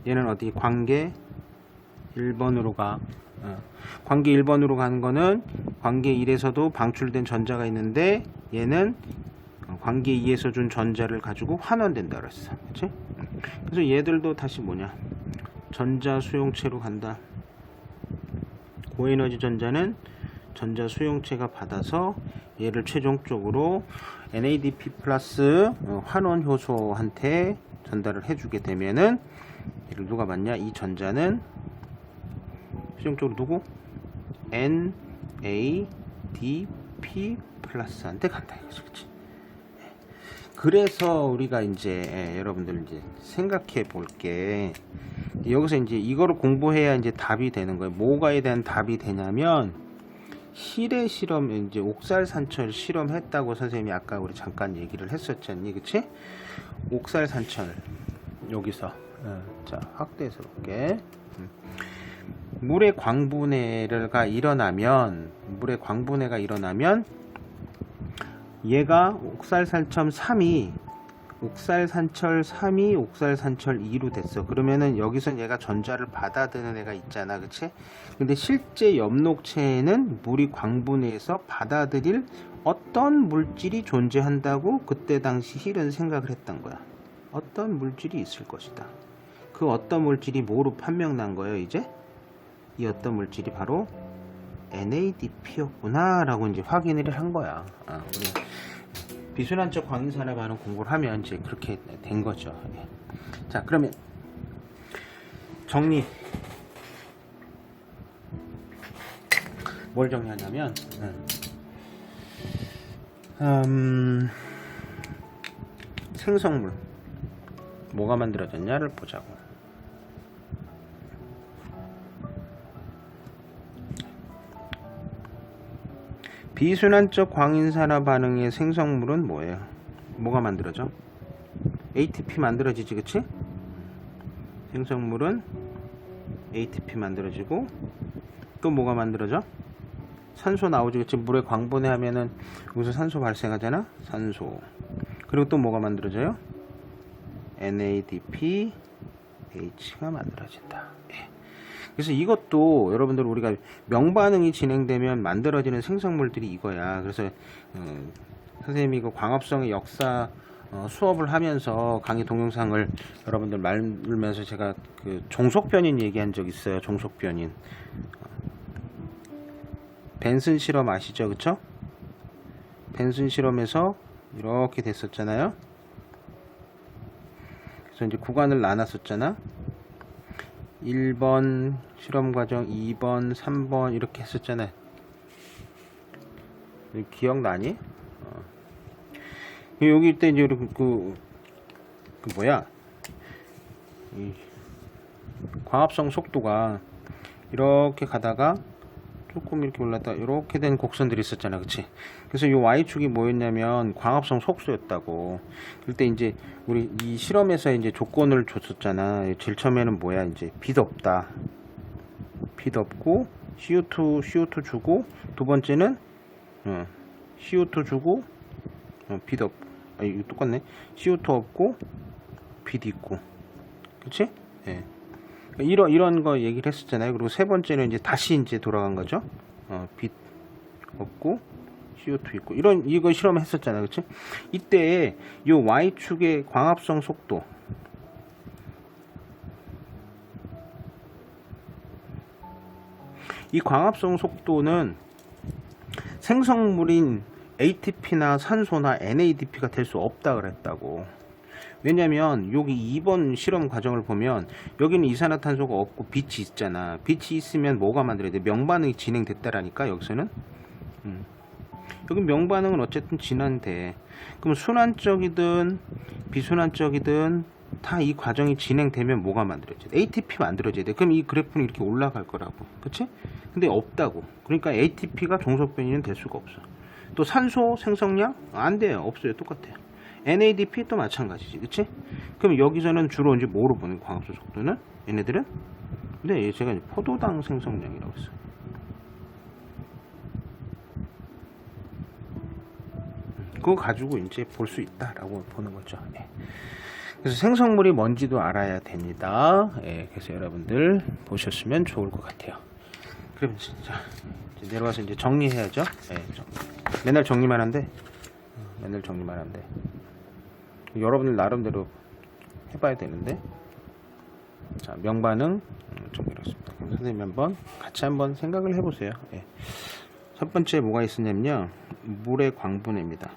얘는 어디? 관계 1번으로 가. 관계 1번으로 가는 거는 관계 1에서도 방출된 전자가 있는데 얘는 관계 2에서 준 전자를 가지고 환원된다 그랬어. 그치? 그래서 얘들도 다시 뭐냐? 전자 수용체로 간다. 고에너지 전자는 전자 수용체가 받아서 얘를 최종적으로 NADP 플러스 환원 효소한테 전달을 해주게 되면은 얘를 누가 받냐? 이 전자는 최종적으로 누구? NADP 플러스한테 간다 이거죠, 그치? 그래서 우리가 이제 여러분들 이제 생각해 볼게. 여기서 이제 이거를 공부해야 이제 답이 되는 거예요. 뭐가에 대한 답이 되냐면 실외 실험, 이제 옥살산철 실험했다고 선생님이 아까 우리 잠깐 얘기를 했었잖니, 그치? 옥살산철 여기서 자 확대해서 볼게. 물의 광분해가 일어나면 얘가 옥살산철 3이 옥살산철 3이 옥살산철 2로 됐어. 그러면은 여기선 얘가 전자를 받아드는 애가 있잖아, 그치? 근데 실제 엽록체에는 물이 광분해서 받아들일 어떤 물질이 존재한다고 그때 당시 힐은 생각을 했던 거야. 어떤 물질이 있을 것이다. 그 어떤 물질이 뭐로 판명난 거예요? 이제 이 어떤 물질이 바로 NADP였구나 라고 이제 확인을 한 거야. 우리 비순환적 광인산화 반응 공부를 하면 이제 그렇게 된 거죠. 예. 자, 그러면 정리. 뭘 정리하냐면 생성물 뭐가 만들어졌냐를 보자고. 비순환적 광인산화 반응의 생성물은 뭐예요? 뭐가 만들어져? ATP 만들어지지, 그치? 생성물은 ATP 만들어지고 또 뭐가 만들어져? 산소 나오지, 그치? 물에 광분해 하면은 여기서 산소 발생하잖아? 산소. 그리고 또 뭐가 만들어져요? NADPH가 만들어진다. 예. 그래서 이것도 여러분들 우리가 명반응이 진행되면 만들어지는 생성물들이 이거야. 그래서 선생님이 그 광합성의 역사 수업을 하면서 강의 동영상을 여러분들 말면서 제가 그 종속변인 얘기한 적 있어요. 종속변인. 벤슨 실험 아시죠? 그쵸? 벤슨 실험에서 이렇게 됐었잖아요. 그래서 이제 구간을 나눴었잖아. 1번 실험 과정, 2번, 3번 이렇게 했었잖아요. 기억나니? 여기 때 이제 그 뭐야? 이 광합성 속도가 이렇게 가다가 조금 이렇게 올랐다 이렇게 된 곡선들이 있었잖아, 그치? 그래서 이 y축이 뭐였냐면 광합성 속도였다고. 그때 이제 우리 이 실험에서 이제 조건을 줬었잖아. 제일 처음에는 뭐야? 이제 빛 없다, 빛 없고 CO2 주고, 두 번째는 CO2 주고 빛 없고, 이거 똑같네. CO2 없고 빛 있고, 그치? 예. 이런 거 얘기를 했었잖아요. 그리고 세 번째는 이제 다시 이제 돌아간 거죠. 빛 없고 CO2 있고, 이거 실험했었잖아요, 그렇지? 이때 이 y축의 광합성 속도, 이 광합성 속도는 생성물인 ATP나 산소나 NADP가 될 수 없다 그랬다고. 왜냐면 여기 2번 실험 과정을 보면 여기는 이산화탄소가 없고 빛이 있잖아. 빛이 있으면 뭐가 만들어야 돼? 명반응이 진행됐다라니까. 여기서는 여기 명반응은 어쨌든 진행돼. 그럼 순환적이든 비순환적이든 다 이 과정이 진행되면 뭐가 만들어져야 돼? ATP 만들어져야 돼. 그럼 이 그래프는 이렇게 올라갈 거라고, 그치? 근데 없다고. 그러니까 ATP가 종속변이는 될 수가 없어. 또 산소 생성량 안 돼요. 없어요. 똑같아요. NADP 또 마찬가지지, 그치? 그럼 여기서는 주로 이제 뭐로 보는 광합성 속도는? 얘네들은? 근데 제가 이제 포도당 생성량이라고 했어요. 그거 가지고 이제 볼 수 있다라고 보는 거죠. 네. 그래서 생성물이 뭔지도 알아야 됩니다. 네, 그래서 여러분들 보셨으면 좋을 것 같아요. 그럼 진짜 내려와서 이제 정리해야죠. 네, 맨날 정리만 한데, 여러분들 나름대로 해봐야 되는데. 자, 명반응 정리했습니다. 그럼 선생님 같이 한번 생각을 해보세요. 네. 첫 번째 뭐가 있었냐면요, 물의 광분해입니다.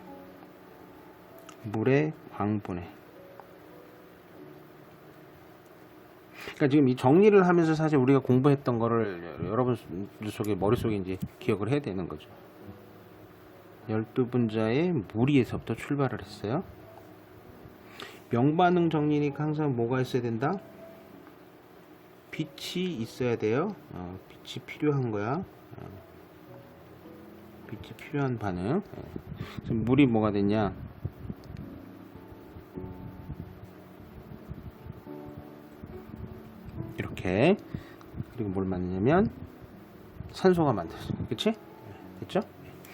물의 광분해. 그러니까 지금 이 정리를 하면서 사실 우리가 공부했던 거를 여러분 속에, 머릿속에 이제 기억을 해야 되는 거죠. 12분자의 무리에서부터 출발을 했어요. 명반응 정리니까 항상 뭐가 있어야 된다? 빛이 있어야 돼요. 빛이 필요한 거야. 빛이 필요한 반응. 그래서 물이 뭐가 됐냐? 이렇게. 그리고 뭘 만드냐면 산소가 만들었어. 그치? 됐죠?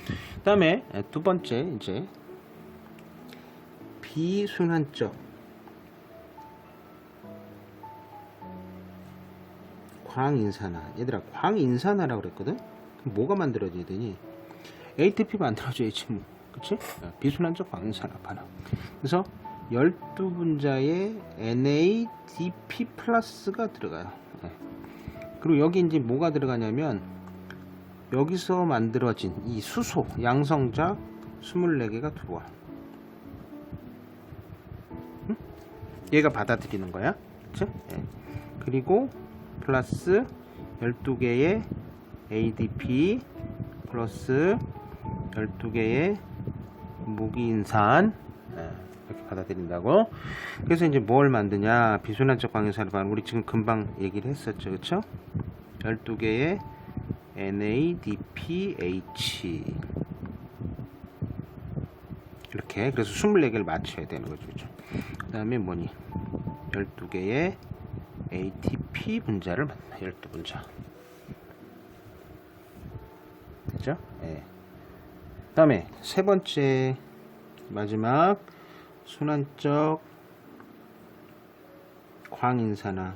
그 다음에 두 번째, 이제 비순환적 광인산화. 얘들아, 광인산화라고 그랬거든? 그럼 뭐가 만들어져야 되니? ATP 만들어져야지 뭐. 그치? 비순환적 광인산화 반응. 그래서 12분자에 NADP 플러스가 들어가요. 네. 그리고 여기 이제 뭐가 들어가냐면 여기서 만들어진 이 수소 양성자 24개가 들어와. 응? 얘가 받아들이는 거야. 그쵸? 네. 그리고 플러스 12개의 ADP 플러스 12개의 무기인산 이렇게 받아들인다고. 그래서 이제 뭘 만드냐, 비순환적 광인산화반 우리 지금 금방 얘기를 했었죠. 그쵸? 12개의 NADPH 이렇게. 그래서 24개를 맞춰야 되는 거죠. 그쵸? 그 다음에 뭐니, 12개의 ATP 분자를 만나. 12분자 됐죠? 네. 그 다음에 세 번째 마지막 순환적 광인산화.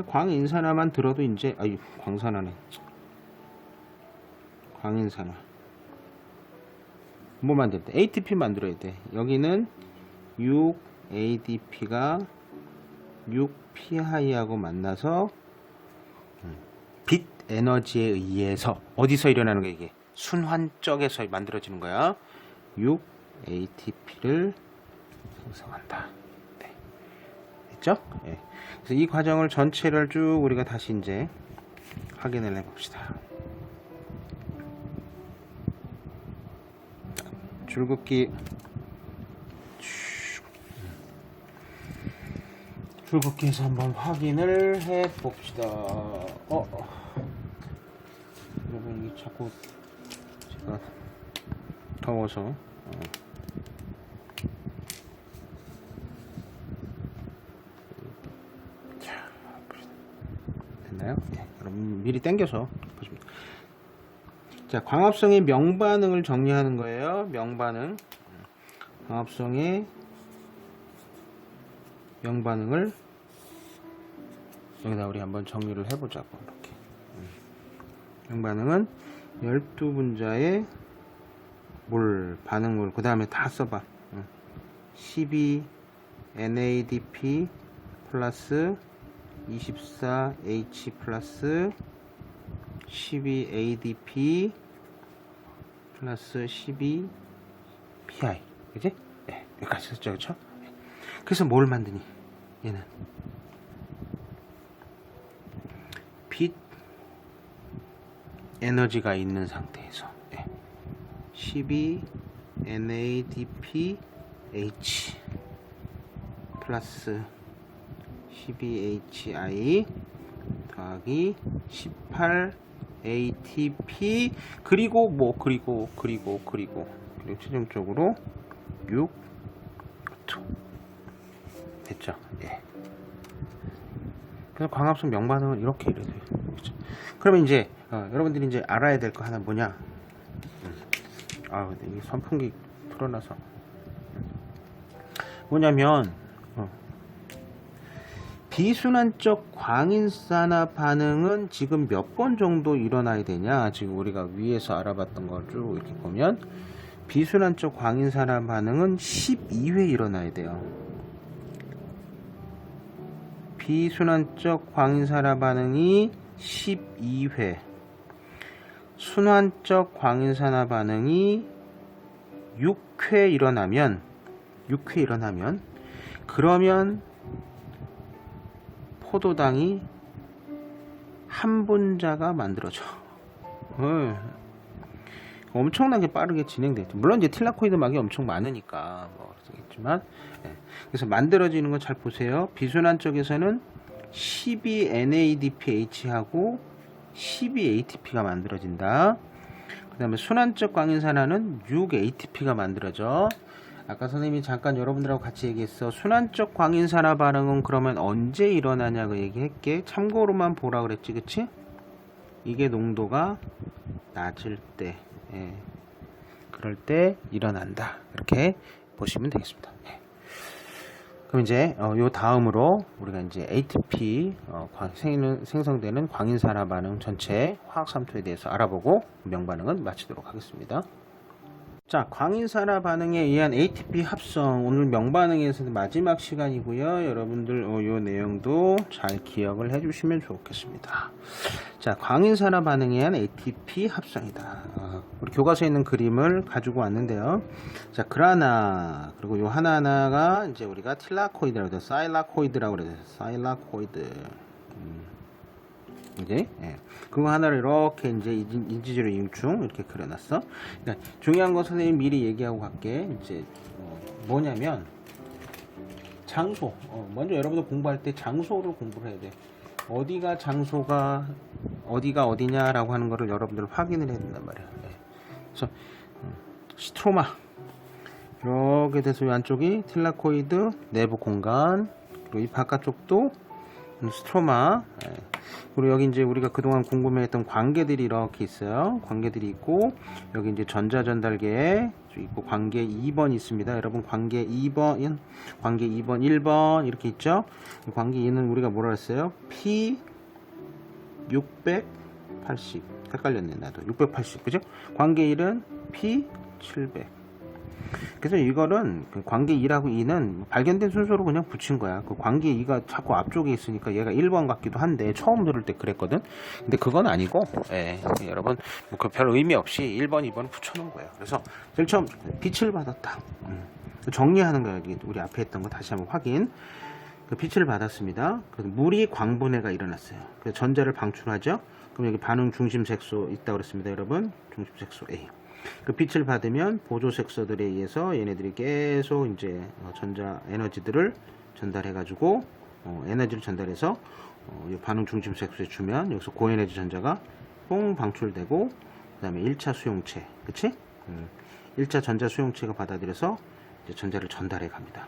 광인산화만 들어도 이제 광산화네. 광인산화 뭐 만들 때 ATP 만들어야 돼. 여기는 6ADP가 6p하고 만나서 빛 에너지에 의해서 어디서 일어나는 거야? 이게 순환적에서 만들어지는 거야. 6ATP를 생성한다. 네. 됐죠? 네. 그래서 이 과정을 전체를 쭉 우리가 다시 이제 확인을 해봅시다. 줄긋기에서 한번 확인을 해봅시다. 여러분, 이게 자꾸 제가 더워서 됐나요? 네, 여러분 미리 당겨서 보십니다. 자, 광합성의 명반응을 정리하는 거예요. 명반응. 광합성의 명반응을 여기다 우리 한번 정리를 해보자고. 이렇게. 명반응은 12분자의 몰, 반응물, 그 다음에 다 써봐. 12NADP 플러스 24H 플러스 12ADP 플러스 12PI. 그지? 네, 여기까지 썼죠. 그쵸? 네. 그래서 뭘 만드니? 얘는 빛 에너지가 있는 상태에서 12NADPH 플러스 12HI 더하기 18ATP 그리고 그리고 최종적으로 6 됐죠? 예. 그래서 광합성 명반응은 이렇게 이래도 돼요. 그렇죠? 그러면 이제 여러분들이 이제 알아야 될 거 하나 뭐냐? 근데 이 선풍기 틀어놔서 뭐냐면 비순환적 광인산화 반응은 지금 몇 번 정도 일어나야 되냐? 지금 우리가 위에서 알아봤던 걸 쭉 이렇게 보면 비순환적 광인산화 반응은 12회 일어나야 돼요. 비순환적 광인산화 반응이 12회, 순환적 광인산화 반응이 6회 일어나면 그러면 포도당이 한 분자가 만들어져. 엄청나게 빠르게 진행되죠. 물론 이제 틸라코이드 막이 엄청 많으니까 그렇겠지만, 그래서 만들어지는 거 잘 보세요. 비순환 쪽에서는 12NADPH하고 12ATP가 만들어진다. 그 다음에 순환적 광인산화는 6ATP가 만들어져. 아까 선생님이 잠깐 여러분들하고 같이 얘기했어. 순환적 광인산화 반응은 그러면 언제 일어나냐고 얘기했게. 참고로만 보라 그랬지, 그치? 이게 농도가 낮을 때, 그럴 때 일어난다. 이렇게 보시면 되겠습니다. 그럼 이제 요 다음으로 우리가 이제 ATP 생성되는 광인산화 반응 전체 화학 삼투에 대해서 알아보고 명반응은 마치도록 하겠습니다. 자, 광인산화 반응에 의한 ATP 합성, 오늘 명반응에서는 마지막 시간이고요. 여러분들 요 내용도 잘 기억을 해주시면 좋겠습니다. 자, 광인산화 반응에 의한 ATP 합성이다. 우리 교과서에 있는 그림을 가지고 왔는데요. 자, 그라나, 그리고 요 하나하나가 이제 우리가 틸라코이드라고 해서 사일라코이드라고 그래요. 사일라코이드. 이제 그거 하나를 이렇게 이제 인지제로 이응충 이렇게 그려놨어. 그러니까 중요한 거 선생님 미리 얘기하고 갈게. 이제 뭐냐면 장소. 먼저 여러분들 공부할 때 장소를 공부를 해야 돼. 어디가 장소가 어디가 어디냐라고 하는 거를 여러분들 확인을 해야 된단 말이야. 그래서 스트로마 이렇게 돼서 이 안쪽이 틸라코이드 내부 공간, 그리고 이 바깥쪽도 스트로마. 그리고 여기 이제 우리가 그동안 궁금해했던 관계들이 이렇게 있어요. 관계들이 있고, 여기 이제 전자전달계 있고, 관계 2번 있습니다. 여러분, 관계 2번, 관계 2번, 1번 이렇게 있죠. 관계 2는 우리가 뭐라 했어요? P680. 헷갈렸네, 나도. 680, 그죠? 관계 1은 P700. 그래서 이거는 관계 2라고 2는 발견된 순서로 그냥 붙인 거야. 그 관계 2가 자꾸 앞쪽에 있으니까 얘가 1번 같기도 한데 처음 들을 때 그랬거든. 근데 그건 아니고, 여러분 뭐 그 별 의미 없이 1번, 2번 붙여놓은 거예요. 그래서 제일 처음 빛을 받았다. 정리하는 거야. 여기 우리 앞에 했던 거 다시 한번 확인. 그 빛을 받았습니다. 그래서 물이 광분해가 일어났어요. 그래서 전자를 방출하죠. 그럼 여기 반응 중심 색소 있다고 그랬습니다, 여러분. 중심 색소 A. 그 빛을 받으면 보조 색소들에 의해서 얘네들이 계속 이제 전자 에너지들을 전달해 가지고 에너지를 전달해서 반응 중심 색소에 주면 여기서 고에너지 전자가 뽕 방출되고, 그 다음에 1차 수용체, 그치? 1차 전자 수용체가 받아들여서 이제 전자를 전달해 갑니다.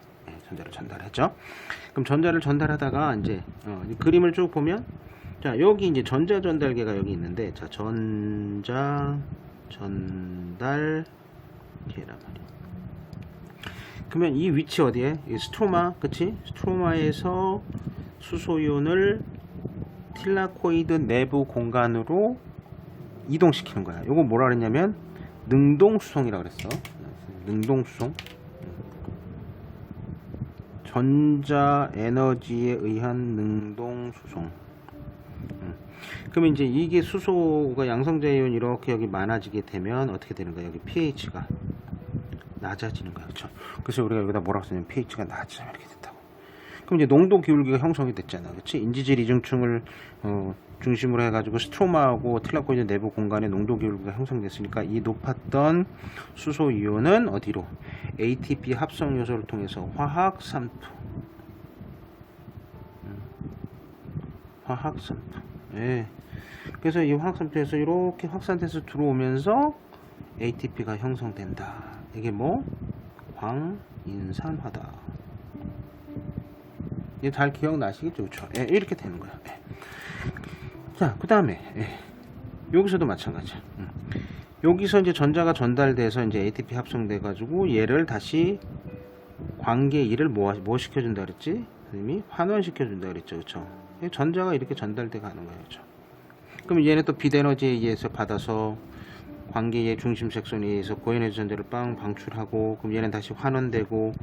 전자를 전달했죠. 그럼 전자를 전달하다가 이제 이 그림을 쭉 보면, 자, 여기 이제 전자 전달계가 여기 있는데, 자, 전자 전달계란 말이야. 그러면 이 위치 어디에? 이 스트로마, 그치? 스트로마에서 수소이온을 틸라코이드 내부 공간으로 이동시키는 거야. 요거 뭐라 그랬냐면 능동수송이라고 그랬어. 능동수송. 전자 에너지에 의한 능동수송. 그러면 이제 이게 수소가 양성자 이온이 이렇게 여기 많아지게 되면 어떻게 되는 거야? 여기 pH가 낮아지는 거야. 그렇죠? 그래서 우리가 여기다 뭐라고 쓰냐면 pH가 낮아지면 이렇게 됐다고. 그럼 이제 농도 기울기가 형성이 됐잖아. 그렇지? 인지질 이중층을 중심으로 해가지고 스트로마하고 틸라코이드 내부 공간에 농도 기울기가 형성됐으니까 이 높았던 수소 이온은 어디로? ATP 합성 요소를 통해서 화학 산토. 화학 산토. 예. 그래서 이 화학 산토에서 이렇게 확산돼서 들어오면서 ATP가 형성된다. 이게 뭐? 광인산화다. 이게 잘 기억나시겠죠? 그렇죠? 예, 이렇게 되는 거야. 예. 자, 그 다음에 여기서도 마찬가지야. 여기서 이제 전자가 전달돼서 이제 ATP 합성돼 가지고 얘를 다시 관계 2를 뭐 시켜준다 그랬지? 선생님이 환원시켜준다 그랬죠? 그렇죠? 전자가 이렇게 전달돼 가는 거예요. 그렇죠? 그럼 얘는 또 빛 에너지에 의해서 받아서 관계의 중심 색선에 의해서 고에너지 전자를 빵 방출하고, 그럼 얘는 다시 환원되고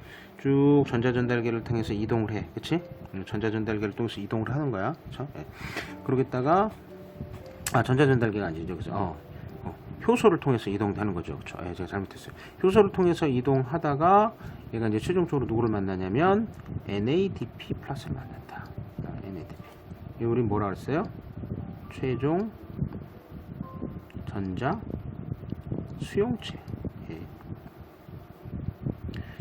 쭉 전자 전달계를 통해서 이동을 해. 그치? 전자 전달계를 통해서 이동을 하는 거야. 그쵸? 네. 그러겠다가 전자 전달계가 아니죠. 여기서 효소를 통해서 이동하는 거죠. 그쵸? 예, 제가 잘못했어요. 효소를 통해서 이동하다가 얘가 이제 최종적으로 누구를 만나냐면 NADP 플러스를 만난다. NADP. 이 우린 뭐라 그랬어요? 최종 전자 수용체. 예.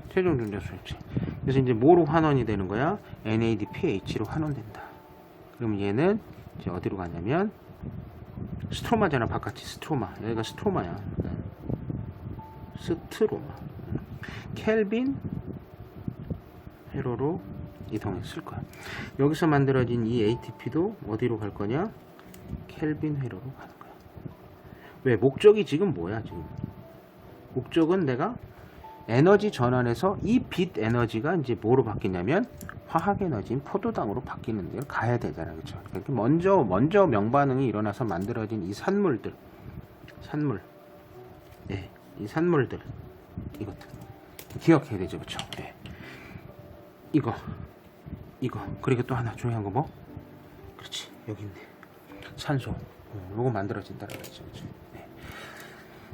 최종 전자 수용체. 그래서 이제 뭐로 환원이 되는 거야? NADPH로 환원된다. 그럼 얘는 이제 어디로 가냐면 스트로마잖아. 바깥이 스트로마. 여기가 스트로마야. 스트로마. 켈빈 회로로 이동했을 거야. 여기서 만들어진 이 ATP도 어디로 갈 거냐? 켈빈 회로로 가는 거야. 왜? 목적이 지금 뭐야? 지금 목적은 내가 에너지 전환해서 이 빛 에너지가 이제 뭐로 바뀌냐면 화학 에너지인 포도당으로 바뀌는 데를 가야 되잖아. 그렇죠? 그러니까 먼저 명반응이 일어나서 만들어진 이 산물, 이 산물들 이것도 기억해야 되죠, 그쵸? 예. 이거 그리고 또 하나 중요한 거 뭐? 그렇지, 여기 있네. 산소. 요거 만들어진다라고 했죠, 그쵸? 예.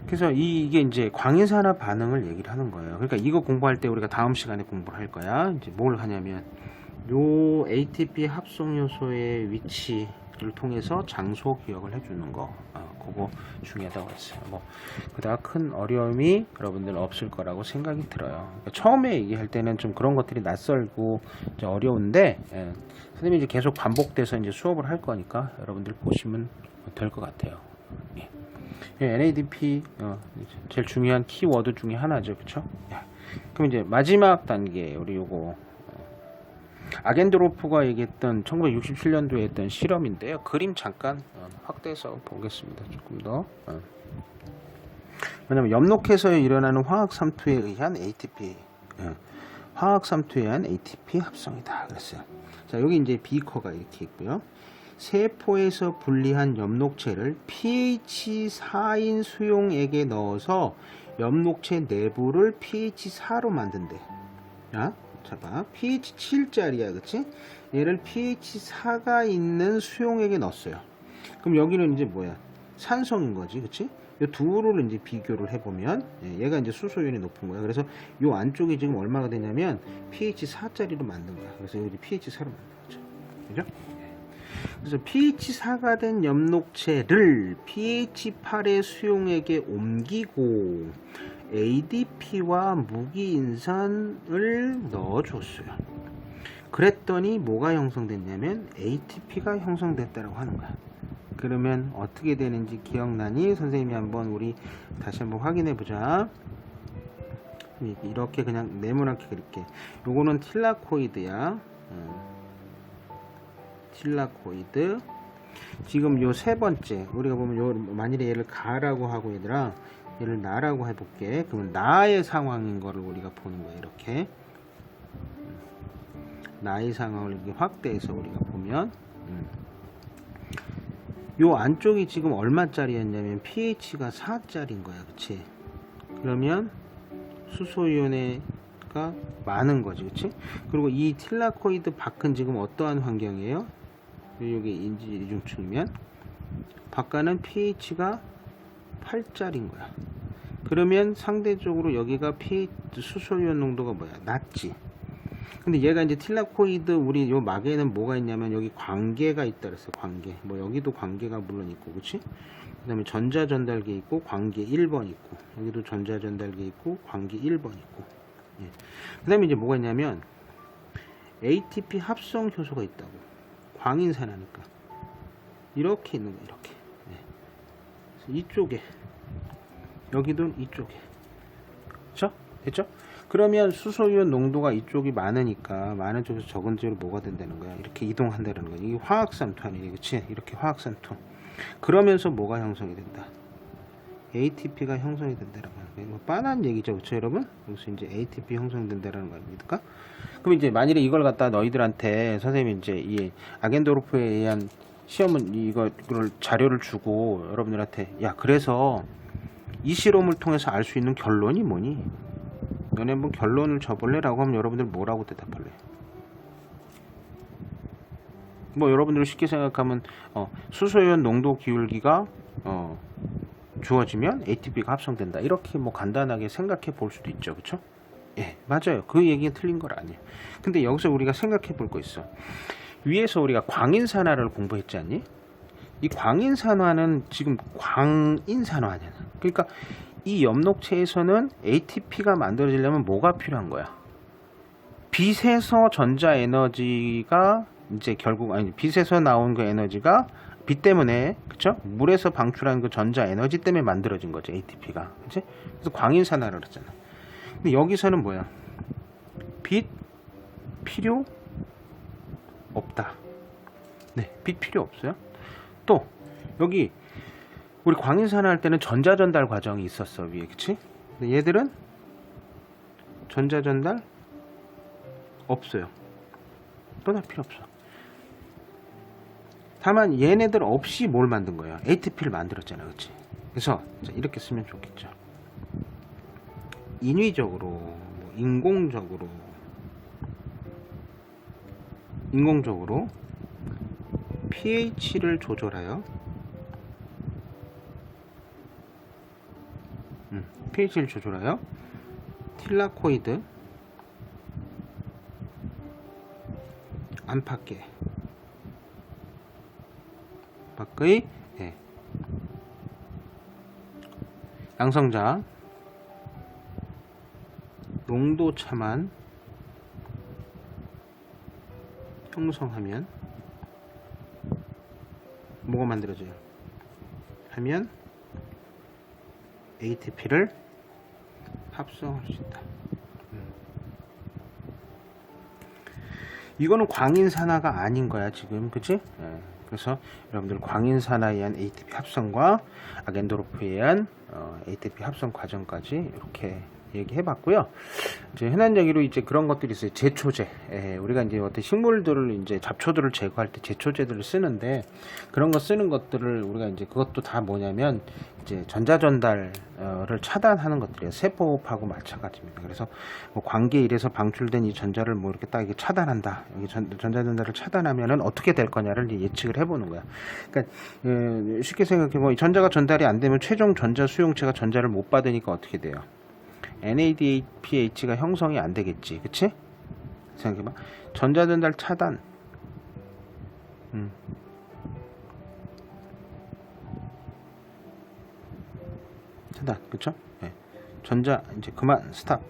그래서 이게 이제 광인산화 반응을 얘기를 하는 거예요. 그러니까 이거 공부할 때 우리가 다음 시간에 공부를 할 거야. 이제 뭘 하냐면 요 ATP 합성 요소의 위치를 통해서 장소 기억을 해주는 거, 그거 중요하다고 했어요. 뭐 그다가 큰 어려움이 여러분들 없을 거라고 생각이 들어요. 그러니까 처음에 얘기할 때는 좀 그런 것들이 낯설고 이제 어려운데, 선생님이 이제 계속 반복돼서 이제 수업을 할 거니까 여러분들 보시면 될 것 같아요. 예. NADP 제일 중요한 키워드 중에 하나죠, 그렇죠? 그럼 이제 마지막 단계 우리 요거 아겐드로프가 얘기했던 1967년도에 했던 실험인데요. 그림 잠깐 확대해서 보겠습니다. 조금 더. 왜냐면 엽록해서 일어나는 화학 삼투에 의한 ATP, 화학 삼투에 의한 ATP 합성이다 그랬어요. 자, 여기 이제 비커가 이렇게 있고요. 세포에서 분리한 엽록체를 pH 4인 수용액에 넣어서 엽록체 내부를 pH 4로 만든대. 야, 봐. pH 7짜리야, 그치? 얘를 pH 4가 있는 수용액에 넣었어요. 그럼 여기는 이제 뭐야? 산성인 거지, 그치? 이 두를 이제 비교를 해보면, 얘가 이제 수소연이 높은 거야. 그래서 이 안쪽이 지금 얼마가 되냐면, pH 4짜리로 만든 거야. 그래서 여기 pH 4로 만든 거죠. 그죠? 그래서 pH 4가 된 엽록체를 pH 8의 수용액에 옮기고, ADP와 무기인산을 넣어줬어요. 그랬더니 뭐가 형성됐냐면 ATP가 형성됐다라고 하는 거야. 그러면 어떻게 되는지 기억나니? 선생님이 한번 우리 다시 한번 확인해 보자. 이렇게 그냥 네모나게 그릴게. 요거는 틸라코이드야. 틸라코이드. 지금 요 세 번째 우리가 보면 요 만일에 얘를 가라고 하고 얘들아, 얘를 나라고 해볼게. 그러면 나의 상황인 거를 우리가 보는 거야. 이렇게 나의 상황을 이렇게 확대해서 우리가 보면 요 안쪽이 지금 얼마짜리였냐면 pH가 4짜리인 거야, 그치? 그러면 수소이온가 많은 거지, 그치? 그리고 이 틸라코이드 밖은 지금 어떠한 환경이에요? 요게 인지중층이면 바깥은 pH가 8짜리인 거야. 그러면 상대적으로 여기가 pH 수소이온 농도가 뭐야? 낮지. 근데 얘가 이제 틸라코이드 우리 요 막에는 뭐가 있냐면 여기 관계가 있다 그랬어. 관계. 뭐 여기도 관계가 물론 있고, 그렇지? 그다음에 전자 전달계 있고 관계 1번 있고, 여기도 전자 전달계 있고 관계 1번 있고. 예. 그다음에 이제 뭐가 있냐면 ATP 합성 효소가 있다고. 광인산화니까 이렇게 있는 거 이렇게. 예. 이쪽에 여기도 이쪽에. 그렇죠? 됐죠? 그러면 수소이온 농도가 이쪽이 많으니까 많은 쪽에서 적은 쪽으로 뭐가 된다는 거야? 이렇게 이동한다는 거야. 이게 화학산투 아니에요, 그치? 이렇게 화학산투. 그러면서 뭐가 형성이 된다? ATP가 형성이 된다라고 하는 거예요. 뭐 빤한 얘기죠, 그쵸, 여러분? 여기서 이제 ATP 형성된다라는 거 아닙니까? 그럼 이제 만일에 이걸 갖다 너희들한테 선생님이 이제 이 아겐도르프에 의한 시험은 이거를 자료를 주고 여러분들한테 야, 그래서 이 실험을 통해서 알 수 있는 결론이 뭐니? 너네 한번 결론을 줘볼래? 라고 하면 여러분들 뭐라고 대답할래? 뭐 여러분들 쉽게 생각하면 수소이온 농도 기울기가 주어지면 ATP가 합성된다, 이렇게 뭐 간단하게 생각해 볼 수도 있죠, 그쵸? 예, 맞아요. 그 얘기가 틀린 건 아니에요. 근데 여기서 우리가 생각해 볼 거 있어. 위에서 우리가 광인산화를 공부했지 않니? 이 광인산화는 지금 광인산화잖아. 그러니까 이 엽록체에서는 ATP가 만들어지려면 뭐가 필요한 거야? 빛에서 전자 에너지가 이제 결국 빛에서 나온 그 에너지가 빛 때문에, 그쵸? 물에서 방출한 그 전자 에너지 때문에 만들어진 거죠, ATP가. 그치? 그래서 광인산화를 했잖아. 근데 여기서는 뭐야? 빛 필요 없다. 네, 빛 필요 없어요. 또 여기 우리 광인산화 할 때는 전자 전달 과정이 있었어, 위에, 그치? 근데 얘들은 전자 전달 없어요. 떠날 필요 없어. 다만 얘네들 없이 뭘 만든 거야? ATP를 만들었잖아, 그치? 그래서 이렇게 쓰면 좋겠죠. 인위적으로, 인공적으로 pH를 조절하여 pH를 조절하여 틸라코이드 안팎의 밖의 양성자 농도차만 형성하면 뭐가 만들어져요? 하면 ATP를 합성할 수 있다. 이거는 광인산화가 아닌 거야 지금, 그치? 그래서 여러분들 광인산화에 의한 ATP 합성과 아겐도르프에 의한 ATP 합성 과정까지 이렇게 얘기해 봤고요. 이제 흔한 얘기로 이제 그런 것들이 있어요. 제초제. 우리가 이제 어떤 식물들을 이제 잡초들을 제거할 때 제초제들을 쓰는데, 그런 거 쓰는 것들을 우리가 이제 그것도 다 뭐냐면 이제 전자 전달을 차단하는 것들이에요. 세포하고 마찬가지입니다. 그래서 뭐 관계 1에서 방출된 이 전자를 뭐 이렇게 딱 이게 차단한다. 여기 전자 전달을 차단하면은 어떻게 될 거냐를 이제 예측을 해보는 거야. 그러니까 쉽게 생각해 뭐 전자가 전달이 안 되면 최종 전자 수용체가 전자를 못 받으니까 어떻게 돼요? NADPH가 형성이 안 되겠지, 그치? 생각해봐. 전자 전달 차단. 차단, 그쵸? 네. 전자 이제 그만, 스톱.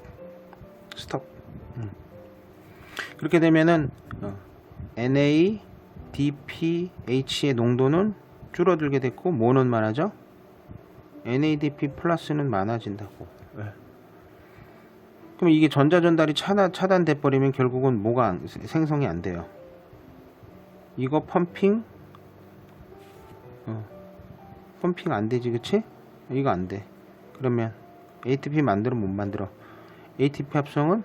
그렇게 되면은 NADPH의 농도는 줄어들게 됐고 뭐는 많아져? NADP 플러스는 많아진다고. 네. 그럼 이게 전자 전달이 차단돼 버리면 결국은 뭐가 생성이 안 돼요. 이거 펌핑 안 되지, 그치? 이거 안 돼. 그러면 ATP 만들어 못 만들어? ATP 합성은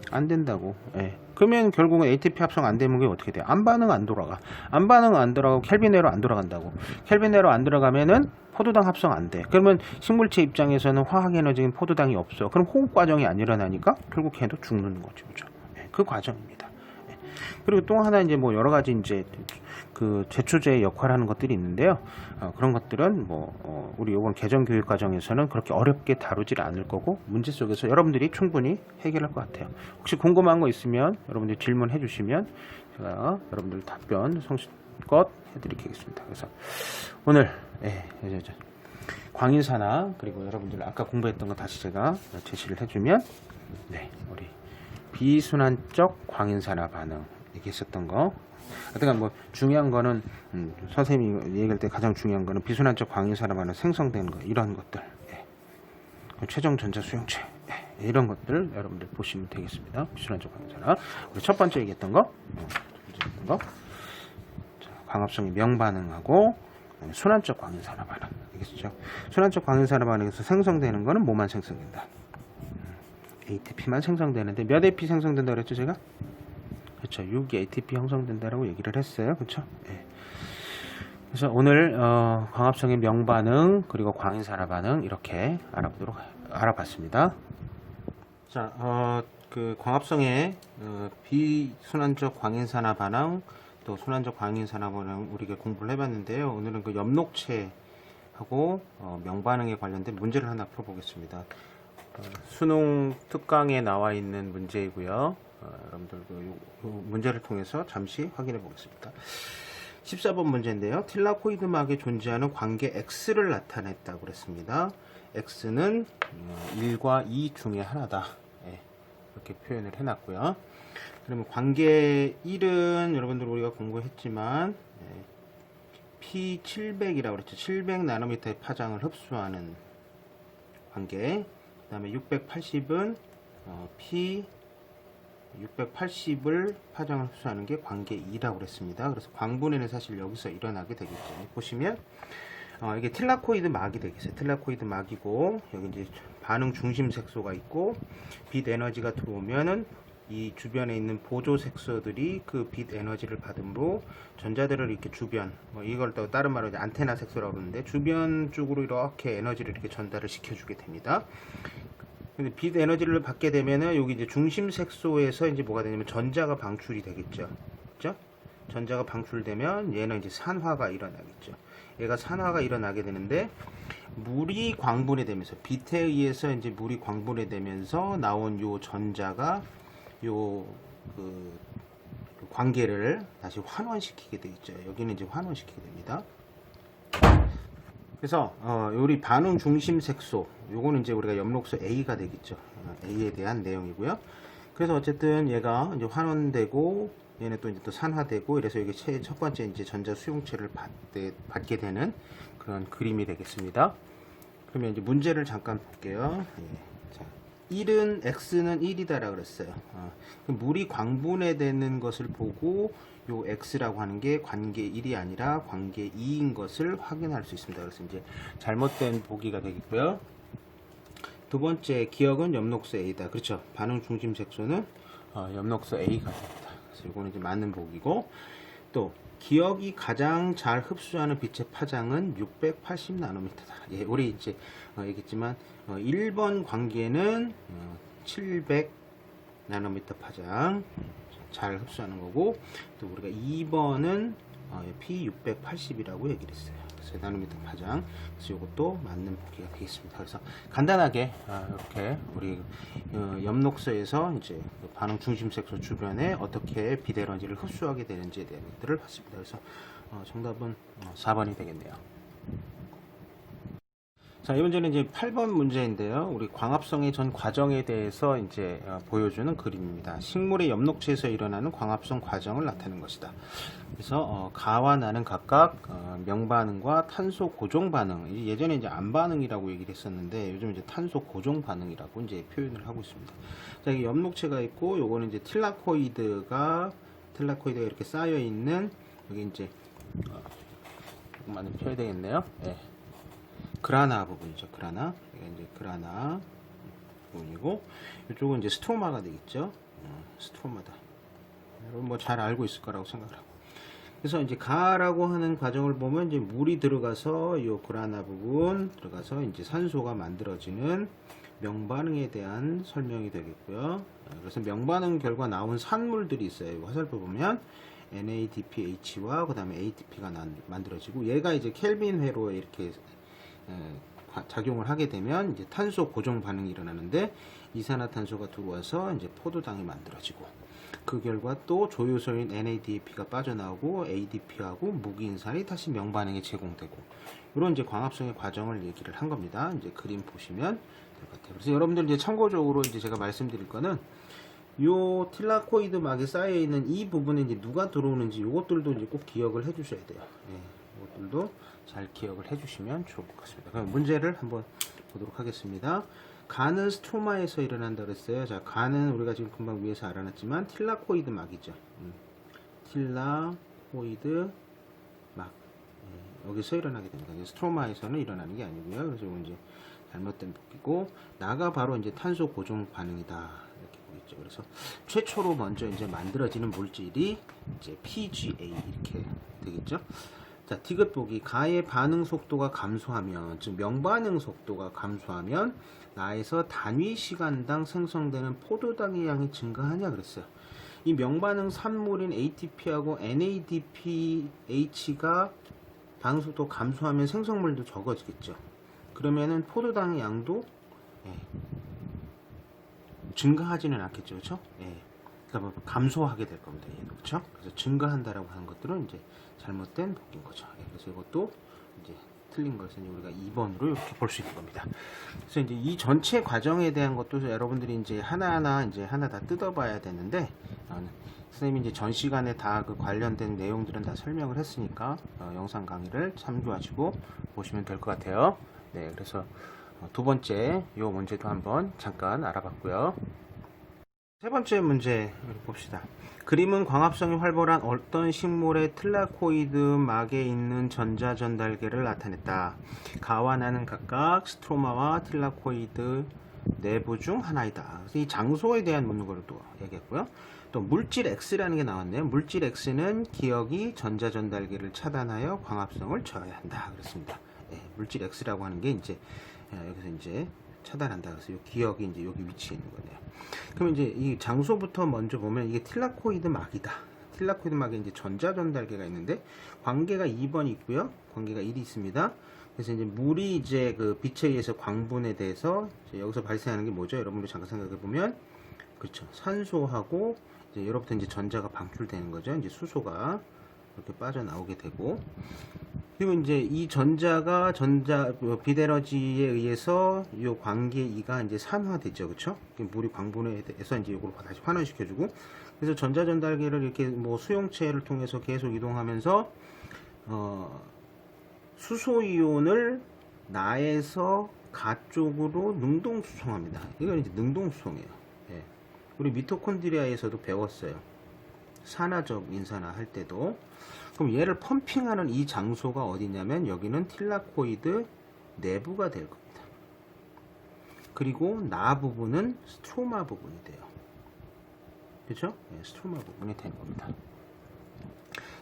안 된다고. 예. 그러면 결국은 ATP 합성 안 되면 게 어떻게 돼? 안반응 안 돌아가. 안반응 안 돌아가고 켈빈에러 안 돌아간다고. 켈빈에러 안 들어가면은 포도당 합성 안 돼. 그러면 식물체 입장에서는 화학 에너지인 포도당이 없어. 그럼 호흡 과정이 안 일어나니까 결국 걔도 죽는 거죠. 그렇죠? 예. 그 과정입니다. 예. 그리고 또 하나 이제 뭐 여러 가지 이제 그 제초제의 역할하는 것들이 있는데요. 그런 것들은 뭐 우리 요번 개정 교육 과정에서는 그렇게 어렵게 다루질 않을 거고 문제 속에서 여러분들이 충분히 해결할 것 같아요. 혹시 궁금한 거 있으면 여러분들 질문해 주시면 제가 여러분들 답변 성실껏 해드리겠습니다. 그래서 오늘 광인산화 그리고 여러분들 아까 공부했던 거 다시 제가 제시를 해주면 우리 비순환적 광인산화 반응 얘기했었던 거. 하여튼 뭐 중요한 거는 선생님이 얘기할 때 가장 중요한 거는 비순환적 광인산화 반응 생성되는 거 이런 것들, 최종 전자 수용체 이런 것들 여러분들 보시면 되겠습니다. 비순환적 광인산화. 우리 첫 번째 얘기했던 거, 자, 광합성의 명반응하고 순환적 광인산화 반응 알겠죠? 순환적 광인산화 반응에서 생성되는 거는 뭐만 생성된다? ATP만 생성되는데 몇 ATP 생성된다 그랬죠 제가? 그렇죠. 6이 ATP 형성된다라고 얘기를 했어요. 그렇죠? 예. 그래서 오늘 광합성의 명반응 그리고 광인산화 반응 이렇게 알아봤습니다. 자, 그 광합성의 비순환적 광인산화 반응 또 순환적 광인산화 반응 우리가 공부를 해봤는데요. 오늘은 그 엽록체하고 명반응에 관련된 문제를 하나 풀어보겠습니다. 수능 특강에 나와 있는 문제이고요. 여러분들 그 문제를 통해서 잠시 확인해 보겠습니다. 14번 문제인데요. 틸라코이드막에 존재하는 관계 X를 나타냈다고 그랬습니다. X는 1과 2 중에 하나다. 이렇게 표현을 해놨고요. 그러면 관계 1은 여러분들 우리가 공부했지만 P700이라고 그랬죠. 700나노미터의 파장을 흡수하는 관계. 그 다음에 680은 P680을 파장을 흡수하는 게 관계 2라고 그랬습니다. 그래서 광분해는 사실 여기서 일어나게 되겠죠. 보시면 이게 틸라코이드 막이 되겠어요. 틸라코이드 막이고 여기 이제 반응 중심 색소가 있고 빛 에너지가 들어오면은 이 주변에 있는 보조 색소들이 그 빛 에너지를 받음으로 전자들을 이렇게 주변, 뭐 이걸 또 다른 말로 이제 안테나 색소라고 그러는데, 주변 쪽으로 이렇게 에너지를 이렇게 전달을 시켜주게 됩니다. 근데 빛 에너지를 받게 되면은 여기 이제 중심 색소에서 이제 뭐가 되냐면 전자가 방출이 되겠죠. 그죠? 전자가 방출되면 얘는 이제 산화가 일어나겠죠. 얘가 산화가 일어나게 되는데, 물이 광분해 되면서, 빛에 의해서 이제 물이 광분해 되면서 나온 요 전자가 요 그 관계를 다시 환원시키게 되겠죠. 여기는 이제 환원시키게 됩니다. 그래서 요리 반응 중심 색소, 요거는 이제 우리가 엽록소 A가 되겠죠. A에 대한 내용이고요. 그래서 어쨌든 얘가 이제 환원되고, 얘는 또 이제 또 산화되고, 이래서 이게 첫 번째 이제 전자 수용체를 받게 되는 그런 그림이 되겠습니다. 그러면 이제 문제를 잠깐 볼게요. 예. 자, 1은 x는 1이다라고 그랬어요. 물이 광분해되는 것을 보고 요 x라고 하는 게 관계 1이 아니라 관계 2인 것을 확인할 수 있습니다. 그래서 이제 잘못된 보기가 되겠고요. 두 번째, 기억은 엽록소 A다. 그렇죠. 반응 중심 색소는 엽록소 A가 됩니다. 그래서 이거는 이제 맞는 보기고, 또 기억이 가장 잘 흡수하는 빛의 파장은 680 나노미터다. 예, 우리 이제 얘기했지만 1번 관계는 700 나노미터 파장 잘 흡수하는 거고, 또 우리가 2번은 P680이라고 얘기를 했어요. 그래서 나노미터 파장. 그래서 이것도 맞는 보기가 되겠습니다. 그래서 간단하게 이렇게 우리 엽록소에서 이제 반응 중심 색소 주변에 어떻게 빛 에너지를 흡수하게 되는지에 대한 것들을 봤습니다. 그래서 정답은 4번이 되겠네요. 자, 이 문제는 이제 8번 문제인데요. 우리 광합성의 전 과정에 대해서 이제 보여주는 그림입니다. 식물의 엽록체에서 일어나는 광합성 과정을 나타내는 것이다. 그래서 가와 나는 각각 명반응과 탄소 고정 반응, 예전에 이제 암반응이라고 얘기를 했었는데 요즘 이제 탄소 고정 반응이라고 이제 표현을 하고 있습니다. 자, 이게 엽록체가 있고, 요거는 이제 틸라코이드가 이렇게 쌓여 있는, 여기 이제 조금만 펴야 되겠네요. 네. 그라나 부분이죠. 그라나. 이게 이제 그라나 부분이고, 이쪽은 이제 스트로마가 되겠죠. 스트로마다. 여러분 뭐 잘 알고 있을 거라고 생각을 하고. 그래서 이제 가라고 하는 과정을 보면 이제 물이 들어가서 이 그라나 부분 들어가서 이제 산소가 만들어지는 명반응에 대한 설명이 되겠고요. 그래서 명반응 결과 나온 산물들이 있어요. 화살표 보면 NADPH와 그 다음에 ATP가 만들어지고, 얘가 이제 켈빈 회로에 이렇게 작용을 하게 되면 이제 탄소 고정 반응이 일어나는데, 이산화탄소가 들어와서 이제 포도당이 만들어지고, 그 결과 또 조효소인 NADP가 빠져나오고 ADP하고 무기인산이 다시 명반응에 제공되고, 이런 이제 광합성의 과정을 얘기를 한 겁니다. 이제 그림 보시면 될 것 같아요. 그래서 여러분들 이제 참고적으로 이제 제가 말씀드릴 거는, 요 틸라코이드 막에 쌓여 있는 이 부분에 이제 누가 들어오는지 요것들도 이제 꼭 기억을 해 주셔야 돼요. 예, 요것들도 잘 기억을 해 주시면 좋을 것 같습니다. 그럼 문제를 한번 보도록 하겠습니다. 간은 스트로마에서 일어난다 그랬어요. 자, 간은 우리가 지금 금방 위에서 알아놨지만 틸라코이드 막이죠. 틸라코이드 막. 예, 여기서 일어나게 됩니다. 스트로마에서는 일어나는 게 아니고요. 그래서 이건 이제 잘못된 보기고, 나가 바로 이제 탄소 고정 반응이다. 이렇게 보겠죠. 그래서 최초로 먼저 이제 만들어지는 물질이 이제 PGA 이렇게 되겠죠. 자, 디귿 보기. 가의 반응 속도가 감소하면, 즉 명반응 속도가 감소하면 나에서 단위 시간당 생성되는 포도당의 양이 증가하냐 그랬어요. 이 명반응 산물인 ATP하고 NADPH가 반응 속도 감소하면 생성물도 적어지겠죠. 그러면은 포도당의 양도 증가하지는 않겠죠, 그렇죠? 예. 그러니까 감소하게 될 겁니다. 얘도, 그렇죠? 그래서 증가한다라고 하는 것들은 이제 잘못된 보기인 거죠. 예. 그래서 이것도 이제 틀린 것은 우리가 2번으로 이렇게 볼 수 있는 겁니다. 그래서 이제 이 전체 과정에 대한 것도 여러분들이 이제 하나 다 뜯어봐야 되는데, 선생님이 이제 전 시간에 다 그 관련된 내용들은 다 설명을 했으니까 영상 강의를 참조하시고 보시면 될 것 같아요. 네, 그래서 두 번째 요 문제도 한번 잠깐 알아봤고요. 세 번째 문제 봅시다. 그림은 광합성이 활발한 어떤 식물의 틸라코이드 막에 있는 전자 전달계를 나타냈다. 가와 나는 각각 스트로마와 틸라코이드 내부 중 하나이다. 그래서 이 장소에 대한 묻는 거를 또 얘기했고요. 또 물질 X라는 게 나왔네요. 물질 X는 기억이 전자전달계를 차단하여 광합성을 저해한다. 그렇습니다. 예, 물질 X라고 하는 게 이제 여기서 이제 차단한다. 그래서 이 기억이 이제 여기 위치해 있는 거네요. 그럼 이제 이 장소부터 먼저 보면 이게 틸라코이드 막이다. 틸라코이드 막에 이제 전자전달계가 있는데 관계가 2번 있고요. 관계가 1이 있습니다. 그래서 이제 물이 이제 그 빛에 의해서 광분에 대해서 이제 여기서 발생하는 게 뭐죠? 여러분들 잠깐 생각해 보면 그렇죠. 산소하고 이제 여기부터 이제 전자가 방출되는 거죠. 이제 수소가 이렇게 빠져나오게 되고 그리고 이제 이 전자가 비대너지에 의해서 이 관계 2가 이제 산화되죠. 그렇죠? 물이 광분에 대해서 이제 이걸 다시 환원시켜주고 그래서 전자전달계를 이렇게 뭐 수용체를 통해서 계속 이동하면서 수소이온을 나에서 가 쪽으로 능동수송합니다. 이건 이제 능동수송이에요. 예. 우리 미토콘드리아에서도 배웠어요. 산화적 인산화 할 때도. 그럼 얘를 펌핑하는 이 장소가 어디냐면 여기는 틸라코이드 내부가 될 겁니다. 그리고 나 부분은 스트로마 부분이 돼요. 그렇죠? 예, 스트로마 부분이 되는 겁니다.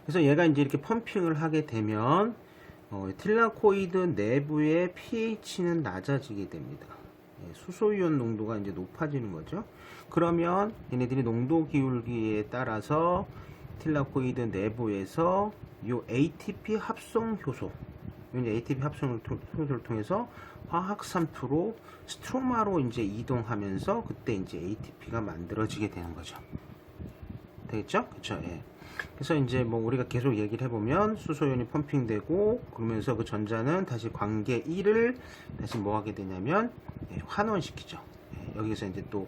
그래서 얘가 이제 이렇게 펌핑을 하게 되면 틸라코이드 내부의 pH는 낮아지게 됩니다. 예, 수소이온 농도가 이제 높아지는 거죠. 그러면 얘네들이 농도 기울기에 따라서 틸라코이드 내부에서 요 ATP 합성 효소, 이제 ATP 합성 효소를 통해서 화학산투로 스트로마로 이제 이동하면서 그때 이제 ATP가 만들어지게 되는 거죠. 되겠죠? 그쵸? 예. 그래서 이제 뭐 우리가 계속 얘기를 해보면 수소이온이 펌핑되고 그러면서 그 전자는 다시 관계 1을 다시 뭐 하게 되냐면 환원시키죠. 여기서 이제 또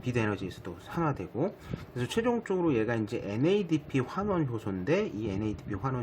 비대에너지에서 또 산화되고 그래서 최종적으로 얘가 이제 NADP 환원 효소인데 이 NADP 환원